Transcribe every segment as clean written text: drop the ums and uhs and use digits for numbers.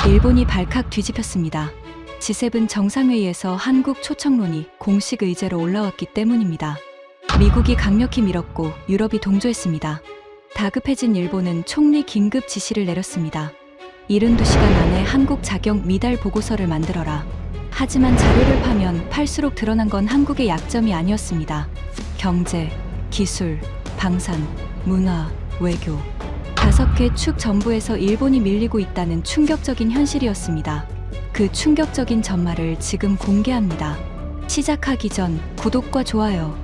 일본이 발칵 뒤집혔습니다. G7 정상회의에서 한국 초청론이 공식 의제로 올라왔기 때문입니다. 미국이 강력히 밀었고 유럽이 동조했습니다. 다급해진 일본은 총리 긴급 지시를 내렸습니다. 72시간 안에 한국 자격 미달 보고서를 만들어라. 하지만 자료를 파면 팔수록 드러난 건 한국의 약점이 아니었습니다. 경제, 기술, 방산, 문화, 외교. 5개 축 전부에서 일본이 밀리고 있다는 충격적인 현실이었습니다. 그 충격적인 전말을 지금 공개합니다. 시작하기 전 구독과 좋아요,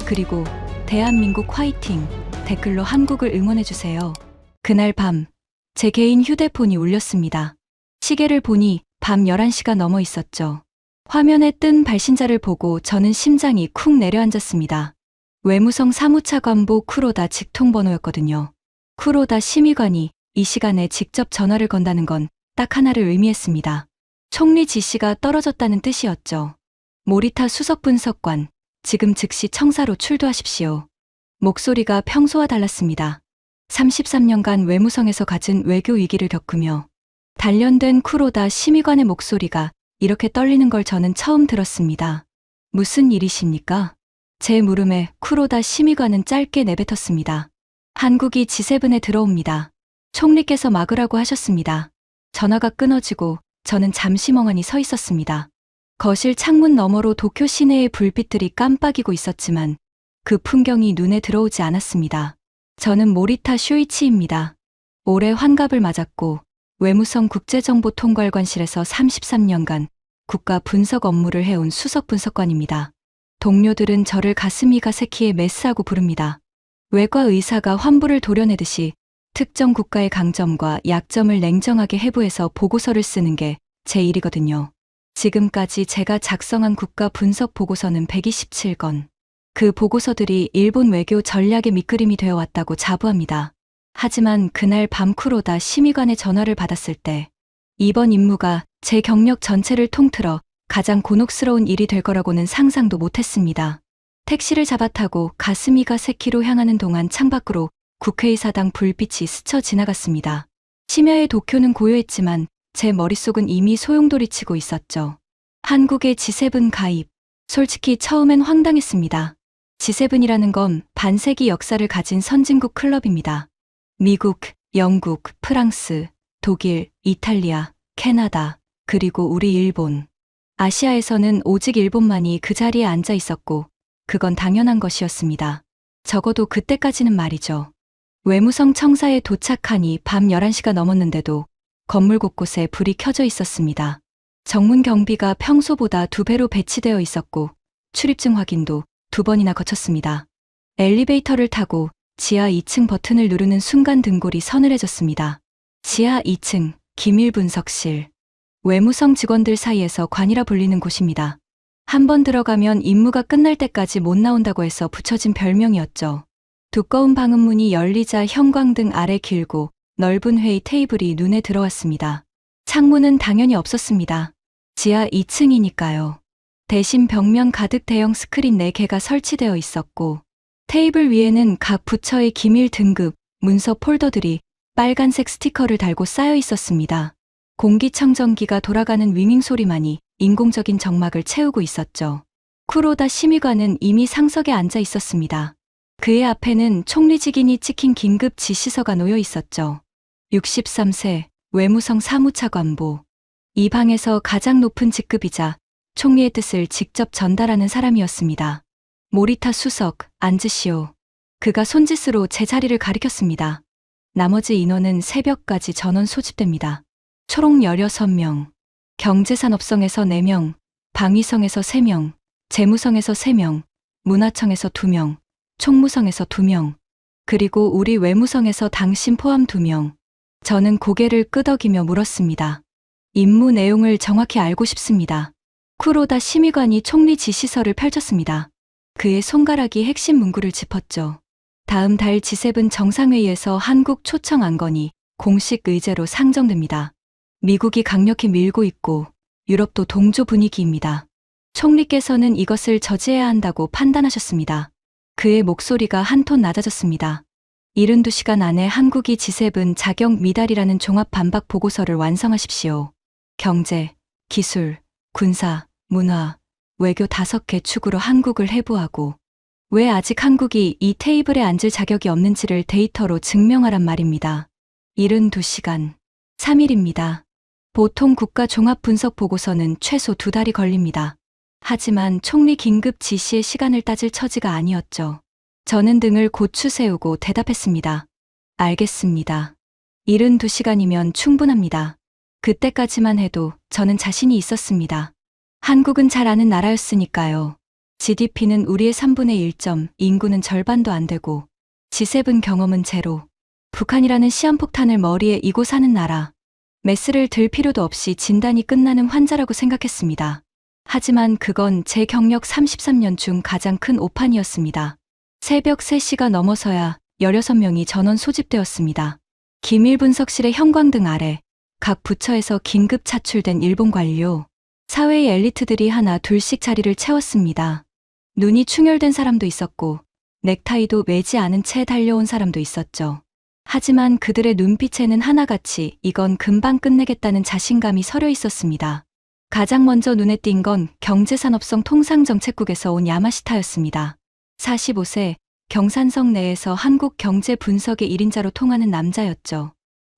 그리고 대한민국 화이팅 댓글로 한국을 응원해주세요. 그날 밤, 제 개인 휴대폰이 울렸습니다. 시계를 보니 밤 11시가 넘어 있었죠. 화면에 뜬 발신자를 보고 저는 심장이 쿵 내려앉았습니다. 외무성 사무차관보 쿠로다 직통번호였거든요. 쿠로다 심의관이 이 시간에 직접 전화를 건다는 건 딱 하나를 의미했습니다. 총리 지시가 떨어졌다는 뜻이었죠. 모리타 수석분석관, 지금 즉시 청사로 출두하십시오. 목소리가 평소와 달랐습니다. 33년간 외무성에서 갖은 외교 위기를 겪으며 단련된 쿠로다 심의관의 목소리가 이렇게 떨리는 걸 저는 처음 들었습니다. 무슨 일이십니까? 제 물음에 쿠로다 심의관은 짧게 내뱉었습니다. 한국이 G7에 들어옵니다. 총리께서 막으라고 하셨습니다. 전화가 끊어지고 저는 잠시 멍하니 서 있었습니다. 거실 창문 너머로 도쿄 시내의 불빛들이 깜빡이고 있었지만 그 풍경이 눈에 들어오지 않았습니다. 저는 모리타 쇼이치입니다. 올해 환갑을 맞았고 외무성 국제정보통괄관실에서 33년간 국가 분석 업무를 해온 수석 분석관입니다. 동료들은 저를 가스미가 세키의 메스하고 부릅니다. 외과 의사가 환부를 도려내듯이 특정 국가의 강점과 약점을 냉정하게 해부해서 보고서를 쓰는 게 제 일이거든요. 지금까지 제가 작성한 국가 분석 보고서는 127건. 그 보고서들이 일본 외교 전략의 밑그림이 되어 왔다고 자부합니다. 하지만 그날 밤 쿠로다 심의관의 전화를 받았을 때 이번 임무가 제 경력 전체를 통틀어 가장 곤혹스러운 일이 될 거라고는 상상도 못했습니다. 택시를 잡아타고 가스미가 세키로 향하는 동안 창밖으로 국회의사당 불빛이 스쳐 지나갔습니다. 심야의 도쿄는 고요했지만 제 머릿속은 이미 소용돌이치고 있었죠. 한국의 G7 가입. 솔직히 처음엔 황당했습니다. G7이라는 건 반세기 역사를 가진 선진국 클럽입니다. 미국, 영국, 프랑스, 독일, 이탈리아, 캐나다, 그리고 우리 일본. 아시아에서는 오직 일본만이 그 자리에 앉아 있었고 그건 당연한 것이었습니다. 적어도 그때까지는 말이죠. 외무성 청사에 도착하니 밤 11시가 넘었는데도 건물 곳곳에 불이 켜져 있었습니다. 정문 경비가 평소보다 2배로 배치되어 있었고 출입증 확인도 2번이나 거쳤습니다. 엘리베이터를 타고 지하 2층 버튼을 누르는 순간 등골이 서늘해졌습니다. 지하 2층 기밀분석실. 외무성 직원들 사이에서 관이라 불리는 곳입니다. 한 번 들어가면 임무가 끝날 때까지 못 나온다고 해서 붙여진 별명이었죠. 두꺼운 방음문이 열리자 형광등 아래 길고 넓은 회의 테이블이 눈에 들어왔습니다. 창문은 당연히 없었습니다. 지하 2층이니까요. 대신 벽면 가득 대형 스크린 4개가 설치되어 있었고 테이블 위에는 각 부처의 기밀 등급, 문서 폴더들이 빨간색 스티커를 달고 쌓여 있었습니다. 공기청정기가 돌아가는 윙윙 소리만이 인공적인 정막을 채우고 있었죠. 쿠로다 심의관은 이미 상석에 앉아 있었습니다. 그의 앞에는 총리직인이 찍힌 긴급 지시서가 놓여 있었죠. 63세 외무성 사무차관보. 이 방에서 가장 높은 직급이자 총리의 뜻을 직접 전달하는 사람이었습니다. 모리타 수석, 앉으시오. 그가 손짓으로 제 자리를 가리켰습니다. 나머지 인원은 새벽까지 전원 소집됩니다. 초록 16명, 경제산업성에서 4명, 방위성에서 3명, 재무성에서 3명, 문화청에서 2명, 총무성에서 2명, 그리고 우리 외무성에서 당신 포함 2명. 저는 고개를 끄덕이며 물었습니다. 임무 내용을 정확히 알고 싶습니다. 쿠로다 심의관이 총리 지시서를 펼쳤습니다. 그의 손가락이 핵심 문구를 짚었죠. 다음 달 G7 정상회의에서 한국 초청 안건이 공식 의제로 상정됩니다. 미국이 강력히 밀고 있고 유럽도 동조 분위기입니다. 총리께서는 이것을 저지해야 한다고 판단하셨습니다. 그의 목소리가 한 톤 낮아졌습니다. 72시간 안에 한국이 G7 자격 미달이라는 종합 반박 보고서를 완성하십시오. 경제, 기술, 군사, 문화, 외교 5개 축으로 한국을 해부하고 왜 아직 한국이 이 테이블에 앉을 자격이 없는지를 데이터로 증명하란 말입니다. 72시간, 3일입니다. 보통 국가 종합 분석 보고서는 최소 2달이 걸립니다. 하지만 총리 긴급 지시의 시간을 따질 처지가 아니었죠. 저는 등을 고추 세우고 대답했습니다. 알겠습니다. 72시간이면 충분합니다. 그때까지만 해도 저는 자신이 있었습니다. 한국은 잘 아는 나라였으니까요. GDP는 우리의 3분의 1점, 인구는 절반도 안 되고 G7 경험은 제로. 북한이라는 시한폭탄을 머리에 이고 사는 나라. 메스를 들 필요도 없이 진단이 끝나는 환자라고 생각했습니다. 하지만 그건 제 경력 33년 중 가장 큰 오판이었습니다. 새벽 3시가 넘어서야 16명이 전원 소집되었습니다. 기밀 분석실의 형광등 아래 각 부처에서 긴급 차출된 일본 관료, 사회의 엘리트들이 하나 둘씩 자리를 채웠습니다. 눈이 충혈된 사람도 있었고 넥타이도 매지 않은 채 달려온 사람도 있었죠. 하지만 그들의 눈빛에는 하나같이 이건 금방 끝내겠다는 자신감이 서려 있었습니다. 가장 먼저 눈에 띈 건 경제산업성 통상정책국에서 온 야마시타였습니다. 45세, 경산성 내에서 한국 경제 분석의 1인자로 통하는 남자였죠.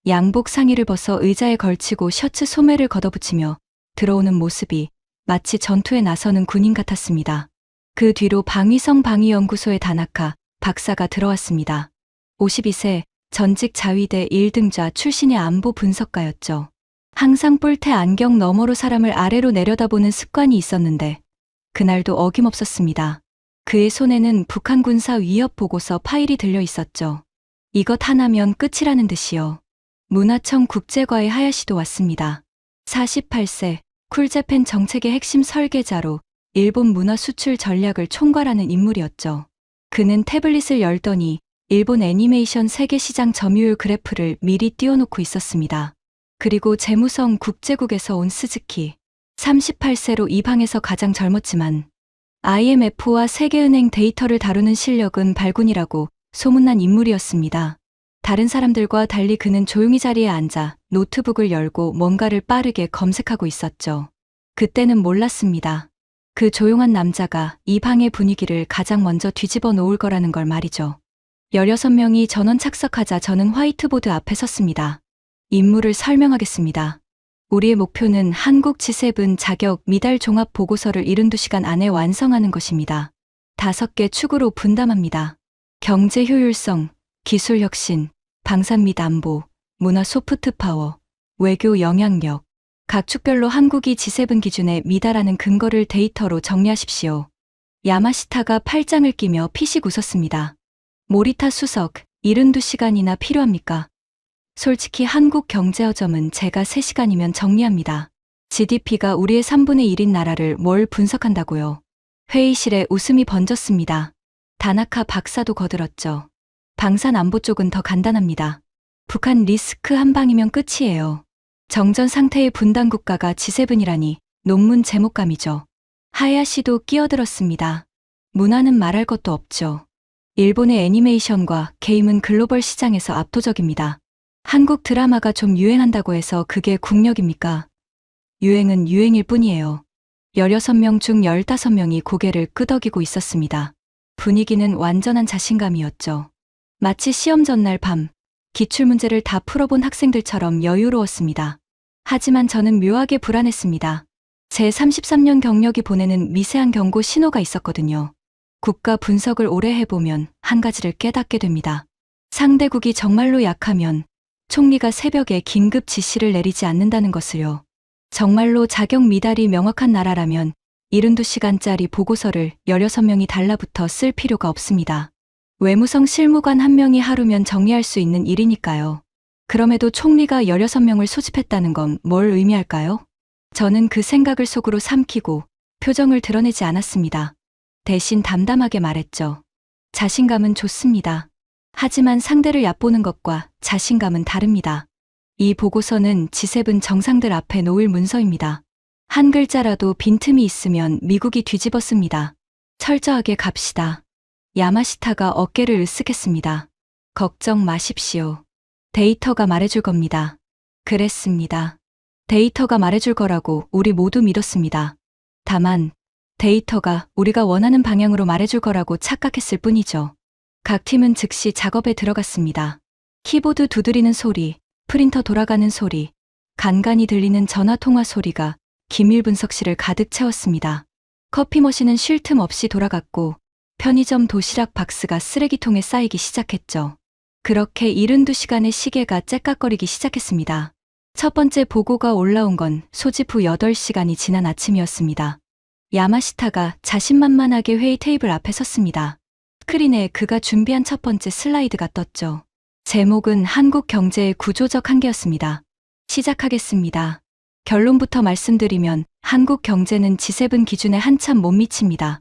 양복 상의를 벗어 의자에 걸치고 셔츠 소매를 걷어붙이며 들어오는 모습이 마치 전투에 나서는 군인 같았습니다. 그 뒤로 방위성 방위연구소의 다나카 박사가 들어왔습니다. 52세, 전직 자위대 1등좌 출신의 안보 분석가였죠. 항상 뿔테 안경 너머로 사람을 아래로 내려다보는 습관이 있었는데 그날도 어김없었습니다. 그의 손에는 북한 군사 위협 보고서 파일이 들려 있었죠. 이것 하나면 끝이라는 듯이요. 문화청 국제과의 하야시도 왔습니다. 48세, 쿨재팬 정책의 핵심 설계자로 일본 문화 수출 전략을 총괄하는 인물이었죠. 그는 태블릿을 열더니 일본 애니메이션 세계 시장 점유율 그래프를 미리 띄워놓고 있었습니다. 그리고 재무성 국제국에서 온 스즈키, 38세로 이 방에서 가장 젊었지만 IMF와 세계은행 데이터를 다루는 실력은 발군이라고 소문난 인물이었습니다. 다른 사람들과 달리 그는 조용히 자리에 앉아 노트북을 열고 뭔가를 빠르게 검색하고 있었죠. 그때는 몰랐습니다. 그 조용한 남자가 이 방의 분위기를 가장 먼저 뒤집어 놓을 거라는 걸 말이죠. 16명이 전원 착석하자 저는 화이트보드 앞에 섰습니다. 임무를 설명하겠습니다. 우리의 목표는 한국 G7 자격 미달 종합 보고서를 72시간 안에 완성하는 것입니다. 5개 축으로 분담합니다. 경제 효율성, 기술 혁신, 방산 및 안보, 문화 소프트 파워, 외교 영향력. 각 축별로 한국이 G7 기준에 미달하는 근거를 데이터로 정리하십시오. 야마시타가 팔짱을 끼며 피식 웃었습니다. 모리타 수석, 72시간이나 필요합니까? 솔직히 한국 경제어점은 제가 3시간이면 정리합니다. GDP가 우리의 3분의 1인 나라를 뭘 분석한다고요? 회의실에 웃음이 번졌습니다. 다나카 박사도 거들었죠. 방산 안보 쪽은 더 간단합니다. 북한 리스크 한 방이면 끝이에요. 정전 상태의 분단 국가가 G7이라니 논문 제목감이죠. 하야시도 끼어들었습니다. 문화는 말할 것도 없죠. 일본의 애니메이션과 게임은 글로벌 시장에서 압도적입니다. 한국 드라마가 좀 유행한다고 해서 그게 국력입니까? 유행은 유행일 뿐이에요. 16명 중 15명이 고개를 끄덕이고 있었습니다. 분위기는 완전한 자신감이었죠. 마치 시험 전날 밤, 기출문제를 다 풀어본 학생들처럼 여유로웠습니다. 하지만 저는 묘하게 불안했습니다. 제 33년 경력이 보내는 미세한 경고 신호가 있었거든요. 국가 분석을 오래 해보면 한 가지를 깨닫게 됩니다. 상대국이 정말로 약하면 총리가 새벽에 긴급 지시를 내리지 않는다는 것을요. 정말로 자격 미달이 명확한 나라라면 72시간짜리 보고서를 16명이 달라붙어 쓸 필요가 없습니다. 외무성 실무관 1명이 하루면 정리할 수 있는 일이니까요. 그럼에도 총리가 16명을 소집했다는 건 뭘 의미할까요? 저는 그 생각을 속으로 삼키고 표정을 드러내지 않았습니다. 대신 담담하게 말했죠. 자신감은 좋습니다. 하지만 상대를 얕보는 것과 자신감은 다릅니다. 이 보고서는 G7 정상들 앞에 놓일 문서입니다. 한 글자라도 빈틈이 있으면 미국이 뒤집어 씁니다. 철저하게 갑시다. 야마시타가 어깨를 으쓱했습니다. 걱정 마십시오. 데이터가 말해줄 겁니다. 그랬습니다. 데이터가 말해줄 거라고 우리 모두 믿었습니다. 다만 데이터가 우리가 원하는 방향으로 말해줄 거라고 착각했을 뿐이죠. 각 팀은 즉시 작업에 들어갔습니다. 키보드 두드리는 소리, 프린터 돌아가는 소리, 간간이 들리는 전화통화 소리가 기밀 분석실을 가득 채웠습니다. 커피 머신은 쉴 틈 없이 돌아갔고 편의점 도시락 박스가 쓰레기통에 쌓이기 시작했죠. 그렇게 72시간의 시계가 째깍거리기 시작했습니다. 첫 번째 보고가 올라온 건 소집 후 8시간이 지난 아침이었습니다. 야마시타가 자신만만하게 회의 테이블 앞에 섰습니다. 스크린에 그가 준비한 첫 번째 슬라이드가 떴죠. 제목은 한국 경제의 구조적 한계였습니다. 시작하겠습니다. 결론부터 말씀드리면 한국 경제는 G7 기준에 한참 못 미칩니다.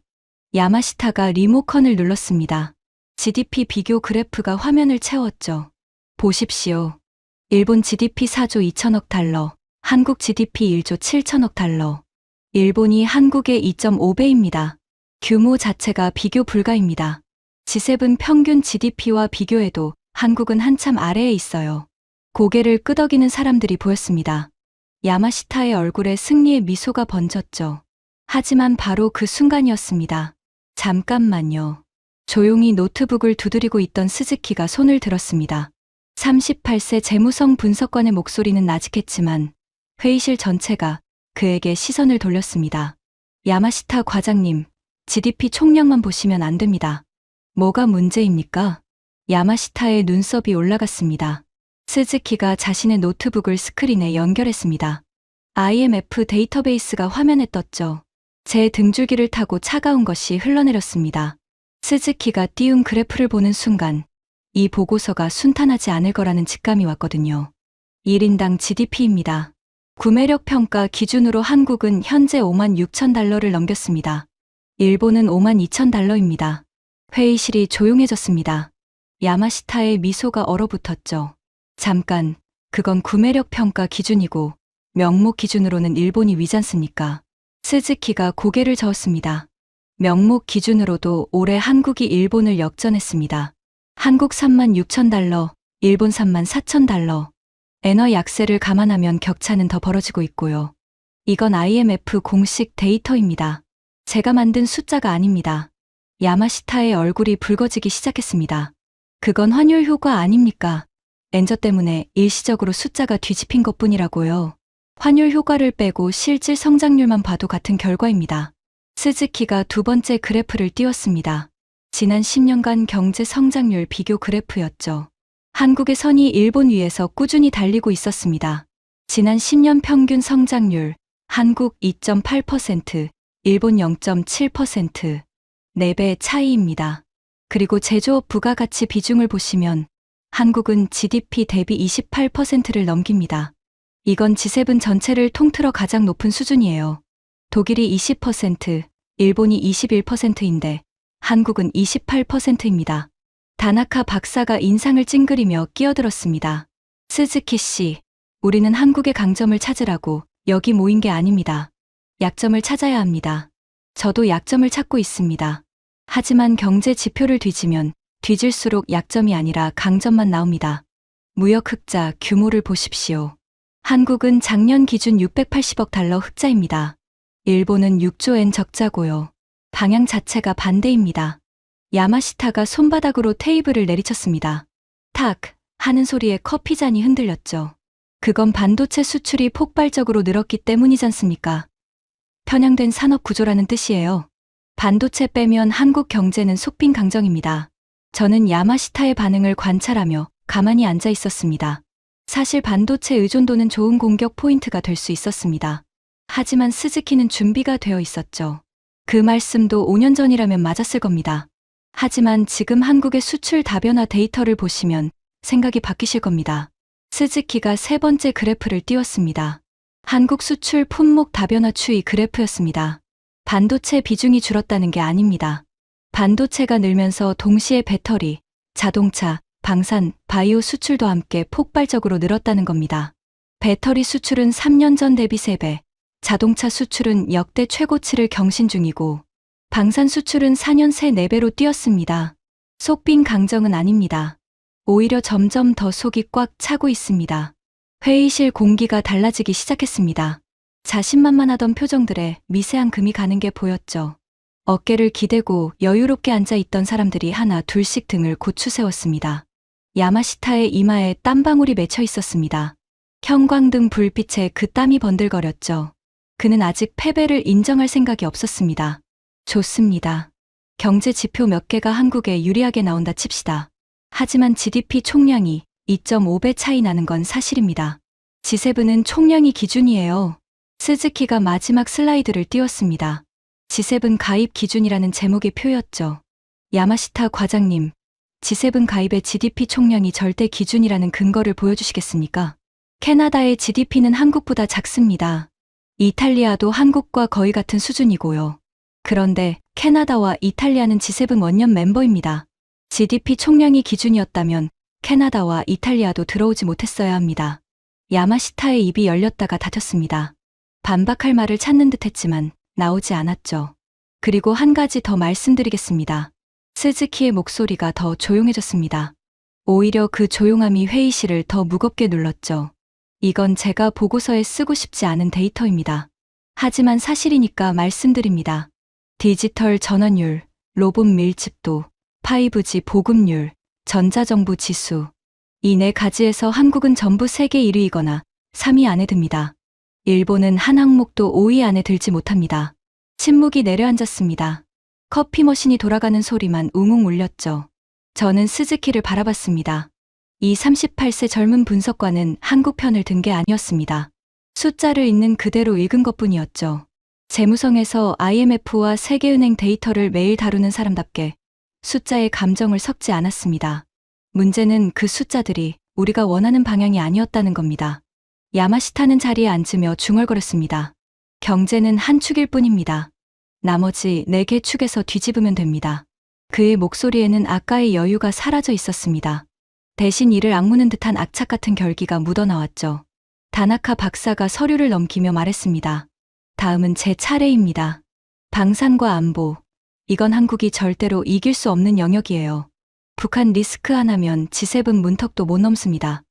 야마시타가 리모컨을 눌렀습니다. GDP 비교 그래프가 화면을 채웠죠. 보십시오. 일본 GDP 4조 2천억 달러, 한국 GDP 1조 7천억 달러. 일본이 한국의 2.5배입니다. 규모 자체가 비교 불가입니다. G7 평균 GDP와 비교해도 한국은 한참 아래에 있어요. 고개를 끄덕이는 사람들이 보였습니다. 야마시타의 얼굴에 승리의 미소가 번졌죠. 하지만 바로 그 순간이었습니다. 잠깐만요. 조용히 노트북을 두드리고 있던 스즈키가 손을 들었습니다. 38세 재무성 분석관의 목소리는 나직했지만 회의실 전체가 그에게 시선을 돌렸습니다. 야마시타 과장님, GDP 총량만 보시면 안 됩니다. 뭐가 문제입니까? 야마시타의 눈썹이 올라갔습니다. 스즈키가 자신의 노트북을 스크린에 연결했습니다. IMF 데이터베이스가 화면에 떴죠. 제 등줄기를 타고 차가운 것이 흘러내렸습니다. 스즈키가 띄운 그래프를 보는 순간 이 보고서가 순탄하지 않을 거라는 직감이 왔거든요. 1인당 GDP입니다. 구매력 평가 기준으로 한국은 현재 5만 6천 달러를 넘겼습니다. 일본은 5만 2천 달러입니다. 회의실이 조용해졌습니다. 야마시타의 미소가 얼어붙었죠. 잠깐, 그건 구매력 평가 기준이고 명목 기준으로는 일본이 위잖습니까? 스즈키가 고개를 저었습니다. 명목 기준으로도 올해 한국이 일본을 역전했습니다. 한국 3만 6천 달러, 일본 3만 4천 달러. 엔화 약세를 감안하면 격차는 더 벌어지고 있고요. 이건 IMF 공식 데이터입니다. 제가 만든 숫자가 아닙니다. 야마시타의 얼굴이 붉어지기 시작했습니다. 그건 환율 효과 아닙니까? 엔저 때문에 일시적으로 숫자가 뒤집힌 것뿐이라고요. 환율 효과를 빼고 실질 성장률만 봐도 같은 결과입니다. 스즈키가 두 번째 그래프를 띄웠습니다. 지난 10년간 경제 성장률 비교 그래프였죠. 한국의 선이 일본 위에서 꾸준히 달리고 있었습니다. 지난 10년 평균 성장률, 한국 2.8%, 일본 0.7%, 4배 차이입니다. 그리고 제조업 부가가치 비중을 보시면 한국은 GDP 대비 28%를 넘깁니다. 이건 G7 전체를 통틀어 가장 높은 수준이에요. 독일이 20%, 일본이 21%인데 한국은 28%입니다. 다나카 박사가 인상을 찡그리며 끼어들었습니다. 스즈키 씨, 우리는 한국의 강점을 찾으라고 여기 모인 게 아닙니다. 약점을 찾아야 합니다. 저도 약점을 찾고 있습니다. 하지만 경제 지표를 뒤지면 뒤질수록 약점이 아니라 강점만 나옵니다. 무역 흑자 규모를 보십시오. 한국은 작년 기준 680억 달러 흑자입니다. 일본은 6조 엔 적자고요. 방향 자체가 반대입니다. 야마시타가 손바닥으로 테이블을 내리쳤습니다. 탁 하는 소리에 커피잔이 흔들렸죠. 그건 반도체 수출이 폭발적으로 늘었기 때문이잖습니까? 편향된 산업 구조라는 뜻이에요. 반도체 빼면 한국 경제는 속빈강정입니다. 저는 야마시타의 반응을 관찰하며 가만히 앉아 있었습니다. 사실 반도체 의존도는 좋은 공격 포인트가 될 수 있었습니다. 하지만 스즈키는 준비가 되어 있었죠. 그 말씀도 5년 전이라면 맞았을 겁니다. 하지만 지금 한국의 수출 다변화 데이터를 보시면 생각이 바뀌실 겁니다. 스즈키가 세 번째 그래프를 띄웠습니다. 한국 수출 품목 다변화 추이 그래프였습니다. 반도체 비중이 줄었다는 게 아닙니다. 반도체가 늘면서 동시에 배터리, 자동차, 방산, 바이오 수출도 함께 폭발적으로 늘었다는 겁니다. 배터리 수출은 3년 전 대비 3배, 자동차 수출은 역대 최고치를 경신 중이고 방산 수출은 4년 새 4배로 뛰었습니다. 속빈 강정은 아닙니다. 오히려 점점 더 속이 꽉 차고 있습니다. 회의실 공기가 달라지기 시작했습니다. 자신만만하던 표정들에 미세한 금이 가는 게 보였죠. 어깨를 기대고 여유롭게 앉아 있던 사람들이 하나 둘씩 등을 고추 세웠습니다. 야마시타의 이마에 땀방울이 맺혀 있었습니다. 형광등 불빛에 그 땀이 번들거렸죠. 그는 아직 패배를 인정할 생각이 없었습니다. 좋습니다. 경제 지표 몇 개가 한국에 유리하게 나온다 칩시다. 하지만 GDP 총량이 2.5배 차이 나는 건 사실입니다. G7은 총량이 기준이에요. 스즈키가 마지막 슬라이드를 띄웠습니다. G7 가입 기준이라는 제목의 표였죠. 야마시타 과장님, G7 가입의 GDP 총량이 절대 기준이라는 근거를 보여주시겠습니까? 캐나다의 GDP는 한국보다 작습니다. 이탈리아도 한국과 거의 같은 수준이고요. 그런데 캐나다와 이탈리아는 G7 원년 멤버입니다. GDP 총량이 기준이었다면 캐나다와 이탈리아도 들어오지 못했어야 합니다. 야마시타의 입이 열렸다가 닫혔습니다. 반박할 말을 찾는 듯 했지만 나오지 않았죠. 그리고 한 가지 더 말씀드리겠습니다. 스즈키의 목소리가 더 조용해졌습니다. 오히려 그 조용함이 회의실을 더 무겁게 눌렀죠. 이건 제가 보고서에 쓰고 싶지 않은 데이터입니다. 하지만 사실이니까 말씀드립니다. 디지털 전환율, 로봇 밀집도, 5G 보급률, 전자정부 지수. 이 네 가지에서 한국은 전부 세계 1위이거나 3위 안에 듭니다. 일본은 한 항목도 5위 안에 들지 못합니다. 침묵이 내려앉았습니다. 커피 머신이 돌아가는 소리만 웅웅 울렸죠. 저는 스즈키를 바라봤습니다. 이 38세 젊은 분석관은 한국 편을 든 게 아니었습니다. 숫자를 있는 그대로 읽은 것뿐이었죠. 재무성에서 IMF와 세계은행 데이터를 매일 다루는 사람답게 숫자에 감정을 섞지 않았습니다. 문제는 그 숫자들이 우리가 원하는 방향이 아니었다는 겁니다. 야마시타는 자리에 앉으며 중얼거렸습니다. 경제는 한 축일 뿐입니다. 나머지 4개 축에서 뒤집으면 됩니다. 그의 목소리에는 아까의 여유가 사라져 있었습니다. 대신 이를 악무는 듯한 악착 같은 결기가 묻어나왔죠. 다나카 박사가 서류를 넘기며 말했습니다. 다음은 제 차례입니다. 방산과 안보. 이건 한국이 절대로 이길 수 없는 영역이에요. 북한 리스크 하나면 G7 문턱도 못 넘습니다.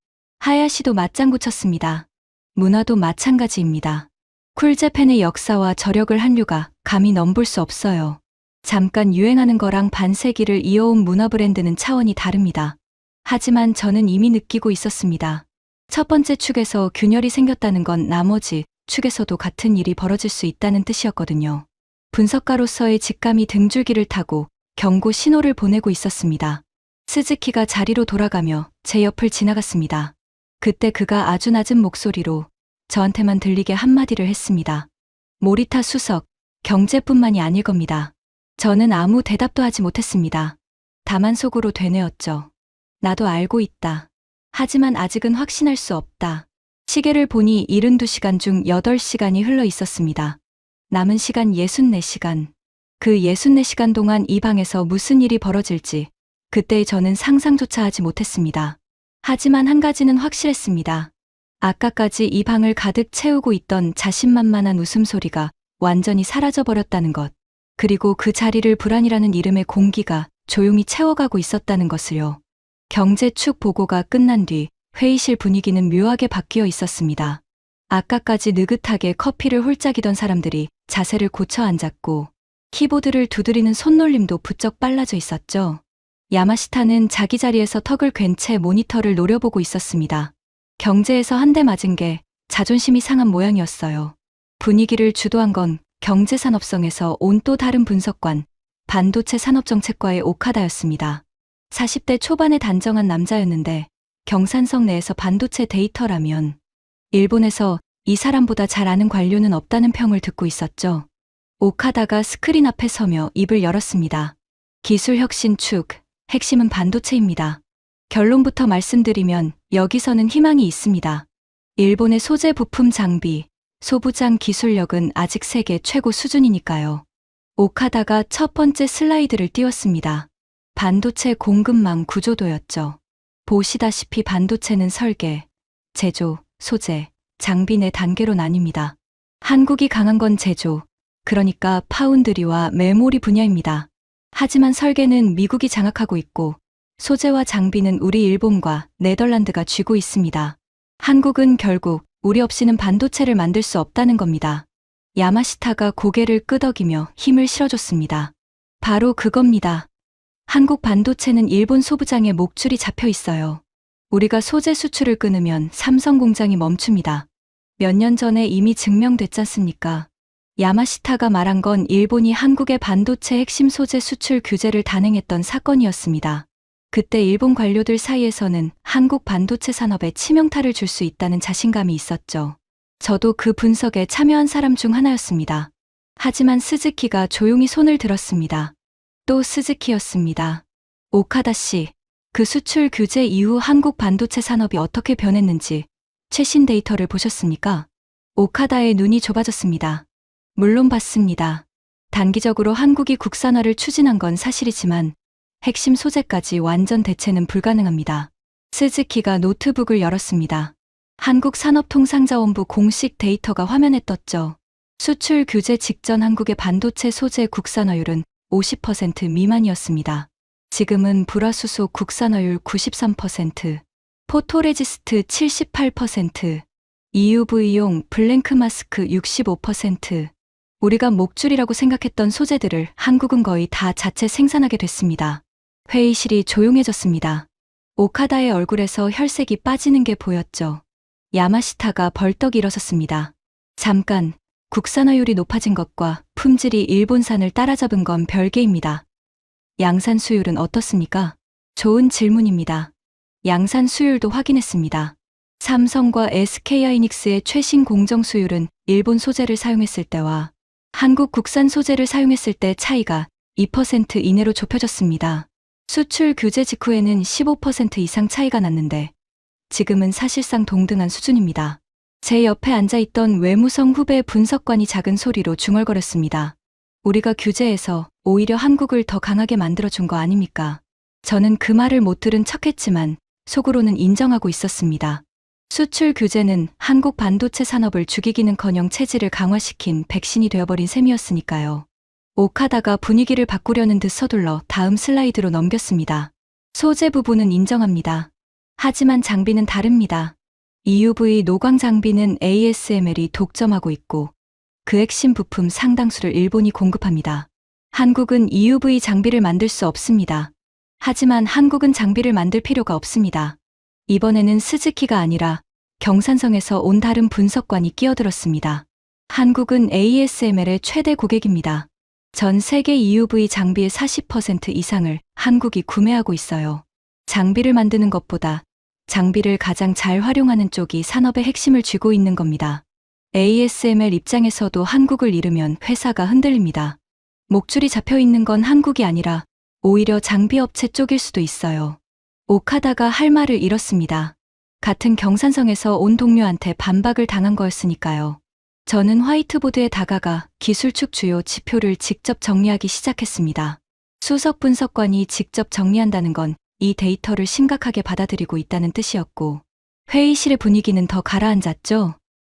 하야시도 맞장구 쳤습니다. 문화도 마찬가지입니다. 쿨재팬의 역사와 저력을 한류가 감히 넘볼 수 없어요. 잠깐 유행하는 거랑 반세기를 이어온 문화 브랜드는 차원이 다릅니다. 하지만 저는 이미 느끼고 있었습니다. 첫 번째 축에서 균열이 생겼다는 건 나머지 축에서도 같은 일이 벌어질 수 있다는 뜻이었거든요. 분석가로서의 직감이 등줄기를 타고 경고 신호를 보내고 있었습니다. 스즈키가 자리로 돌아가며 제 옆을 지나갔습니다. 그때 그가 아주 낮은 목소리로 저한테만 들리게 한마디를 했습니다. 모리타 수석, 경제뿐만이 아닐 겁니다. 저는 아무 대답도 하지 못했습니다. 다만 속으로 되뇌었죠. 나도 알고 있다. 하지만 아직은 확신할 수 없다. 시계를 보니 72시간 중 8시간이 흘러 있었습니다. 남은 시간 64시간. 그 64시간 동안 이 방에서 무슨 일이 벌어질지 그때 저는 상상조차 하지 못했습니다. 하지만 한 가지는 확실했습니다. 아까까지 이 방을 가득 채우고 있던 자신만만한 웃음소리가 완전히 사라져버렸다는 것. 그리고 그 자리를 불안이라는 이름의 공기가 조용히 채워가고 있었다는 것을요. 경제축 보고가 끝난 뒤 회의실 분위기는 묘하게 바뀌어 있었습니다. 아까까지 느긋하게 커피를 홀짝이던 사람들이 자세를 고쳐 앉았고 키보드를 두드리는 손놀림도 부쩍 빨라져 있었죠. 야마시타는 자기 자리에서 턱을 괜 채 모니터를 노려보고 있었습니다. 경제에서 한 대 맞은 게 자존심이 상한 모양이었어요. 분위기를 주도한 건 경제산업성에서 온 또 다른 분석관, 반도체 산업정책과의 오카다였습니다. 40대 초반에 단정한 남자였는데 경산성 내에서 반도체 데이터라면 일본에서 이 사람보다 잘 아는 관료는 없다는 평을 듣고 있었죠. 오카다가 스크린 앞에 서며 입을 열었습니다. 기술 혁신 축, 핵심은 반도체입니다. 결론부터 말씀드리면 여기서는 희망이 있습니다. 일본의 소재 부품 장비, 소부장 기술력은 아직 세계 최고 수준이니까요. 오카다가 첫 번째 슬라이드를 띄웠습니다. 반도체 공급망 구조도였죠. 보시다시피 반도체는 설계, 제조, 소재, 장비 네 단계로 나뉩니다. 한국이 강한 건 제조, 그러니까 파운드리와 메모리 분야입니다. 하지만 설계는 미국이 장악하고 있고 소재와 장비는 우리 일본과 네덜란드가 쥐고 있습니다. 한국은 결국 우리 없이는 반도체를 만들 수 없다는 겁니다. 야마시타가 고개를 끄덕이며 힘을 실어줬습니다. 바로 그겁니다. 한국 반도체는 일본 소부장의 목줄이 잡혀 있어요. 우리가 소재 수출을 끊으면 삼성 공장이 멈춥니다. 몇 년 전에 이미 증명됐지 않습니까? 야마시타가 말한 건 일본이 한국의 반도체 핵심 소재 수출 규제를 단행했던 사건이었습니다. 그때 일본 관료들 사이에서는 한국 반도체 산업에 치명타를 줄 수 있다는 자신감이 있었죠. 저도 그 분석에 참여한 사람 중 하나였습니다. 하지만 스즈키가 조용히 손을 들었습니다. 또 스즈키였습니다. 오카다 씨, 그 수출 규제 이후 한국 반도체 산업이 어떻게 변했는지 최신 데이터를 보셨습니까? 오카다의 눈이 좁아졌습니다. 물론 봤습니다. 단기적으로 한국이 국산화를 추진한 건 사실이지만 핵심 소재까지 완전 대체는 불가능합니다. 스즈키가 노트북을 열었습니다. 한국산업통상자원부 공식 데이터가 화면에 떴죠. 수출 규제 직전 한국의 반도체 소재 국산화율은 50% 미만이었습니다. 지금은 불화수소 국산화율 93%, 포토레지스트 78%, EUV용 블랭크 마스크 65%, 우리가 목줄이라고 생각했던 소재들을 한국은 거의 다 자체 생산하게 됐습니다. 회의실이 조용해졌습니다. 오카다의 얼굴에서 혈색이 빠지는 게 보였죠. 야마시타가 벌떡 일어섰습니다. 잠깐, 국산화율이 높아진 것과 품질이 일본산을 따라잡은 건 별개입니다. 양산 수율은 어떻습니까? 좋은 질문입니다. 양산 수율도 확인했습니다. 삼성과 SK하이닉스의 최신 공정 수율은 일본 소재를 사용했을 때와 한국 국산 소재를 사용했을 때 차이가 2% 이내로 좁혀졌습니다. 수출 규제 직후에는 15% 이상 차이가 났는데 지금은 사실상 동등한 수준입니다. 제 옆에 앉아있던 외무성 후배 분석관이 작은 소리로 중얼거렸습니다. 우리가 규제해서 오히려 한국을 더 강하게 만들어준 거 아닙니까? 저는 그 말을 못 들은 척했지만 속으로는 인정하고 있었습니다. 수출 규제는 한국 반도체 산업을 죽이기는커녕 체질을 강화시킨 백신이 되어버린 셈이었으니까요. 오카다가 분위기를 바꾸려는 듯 서둘러 다음 슬라이드로 넘겼습니다. 소재 부분은 인정합니다. 하지만 장비는 다릅니다. EUV 노광 장비는 ASML이 독점하고 있고 그 핵심 부품 상당수를 일본이 공급합니다. 한국은 EUV 장비를 만들 수 없습니다. 하지만 한국은 장비를 만들 필요가 없습니다. 이번에는 스즈키가 아니라 경산성에서 온 다른 분석관이 끼어들었습니다. 한국은 ASML의 최대 고객입니다. 전 세계 EUV 장비의 40% 이상을 한국이 구매하고 있어요. 장비를 만드는 것보다 장비를 가장 잘 활용하는 쪽이 산업의 핵심을 쥐고 있는 겁니다. ASML 입장에서도 한국을 잃으면 회사가 흔들립니다. 목줄이 잡혀 있는 건 한국이 아니라 오히려 장비업체 쪽일 수도 있어요. 오카다가 할 말을 잃었습니다. 같은 경산성에서 온 동료한테 반박을 당한 거였으니까요. 저는 화이트보드에 다가가 기술 축 주요 지표를 직접 정리하기 시작했습니다. 수석 분석관이 직접 정리한다는 건 이 데이터를 심각하게 받아들이고 있다는 뜻이었고 회의실의 분위기는 더 가라앉았죠.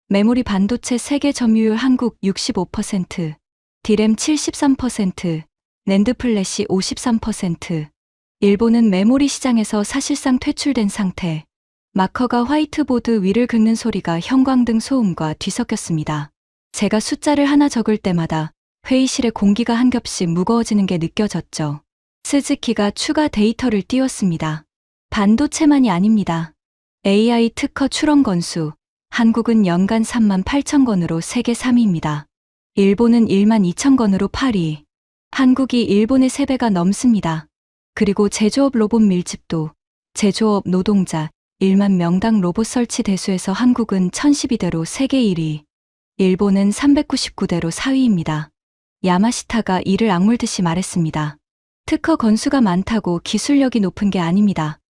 메모리 반도체 세계 점유율 한국 65%, 디램 73%, 낸드 플래시 53%, 일본은 메모리 시장에서 사실상 퇴출된 상태. 마커가 화이트보드 위를 긁는 소리가 형광등 소음과 뒤섞였습니다. 제가 숫자를 하나 적을 때마다 회의실의 공기가 한 겹씩 무거워지는 게 느껴졌죠. 스즈키가 추가 데이터를 띄웠습니다. 반도체만이 아닙니다. AI 특허 출원 건수, 한국은 연간 3만 8천 건으로 세계 3위입니다. 일본은 1만 2천 건으로 8위. 한국이 일본의 3배가 넘습니다. 그리고 제조업 로봇 밀집도, 제조업 노동자 1만 명당 로봇 설치 대수에서 한국은 1012대로 세계 1위, 일본은 399대로 4위입니다. 야마시타가 이를 악물듯이 말했습니다. 특허 건수가 많다고 기술력이 높은 게 아닙니다.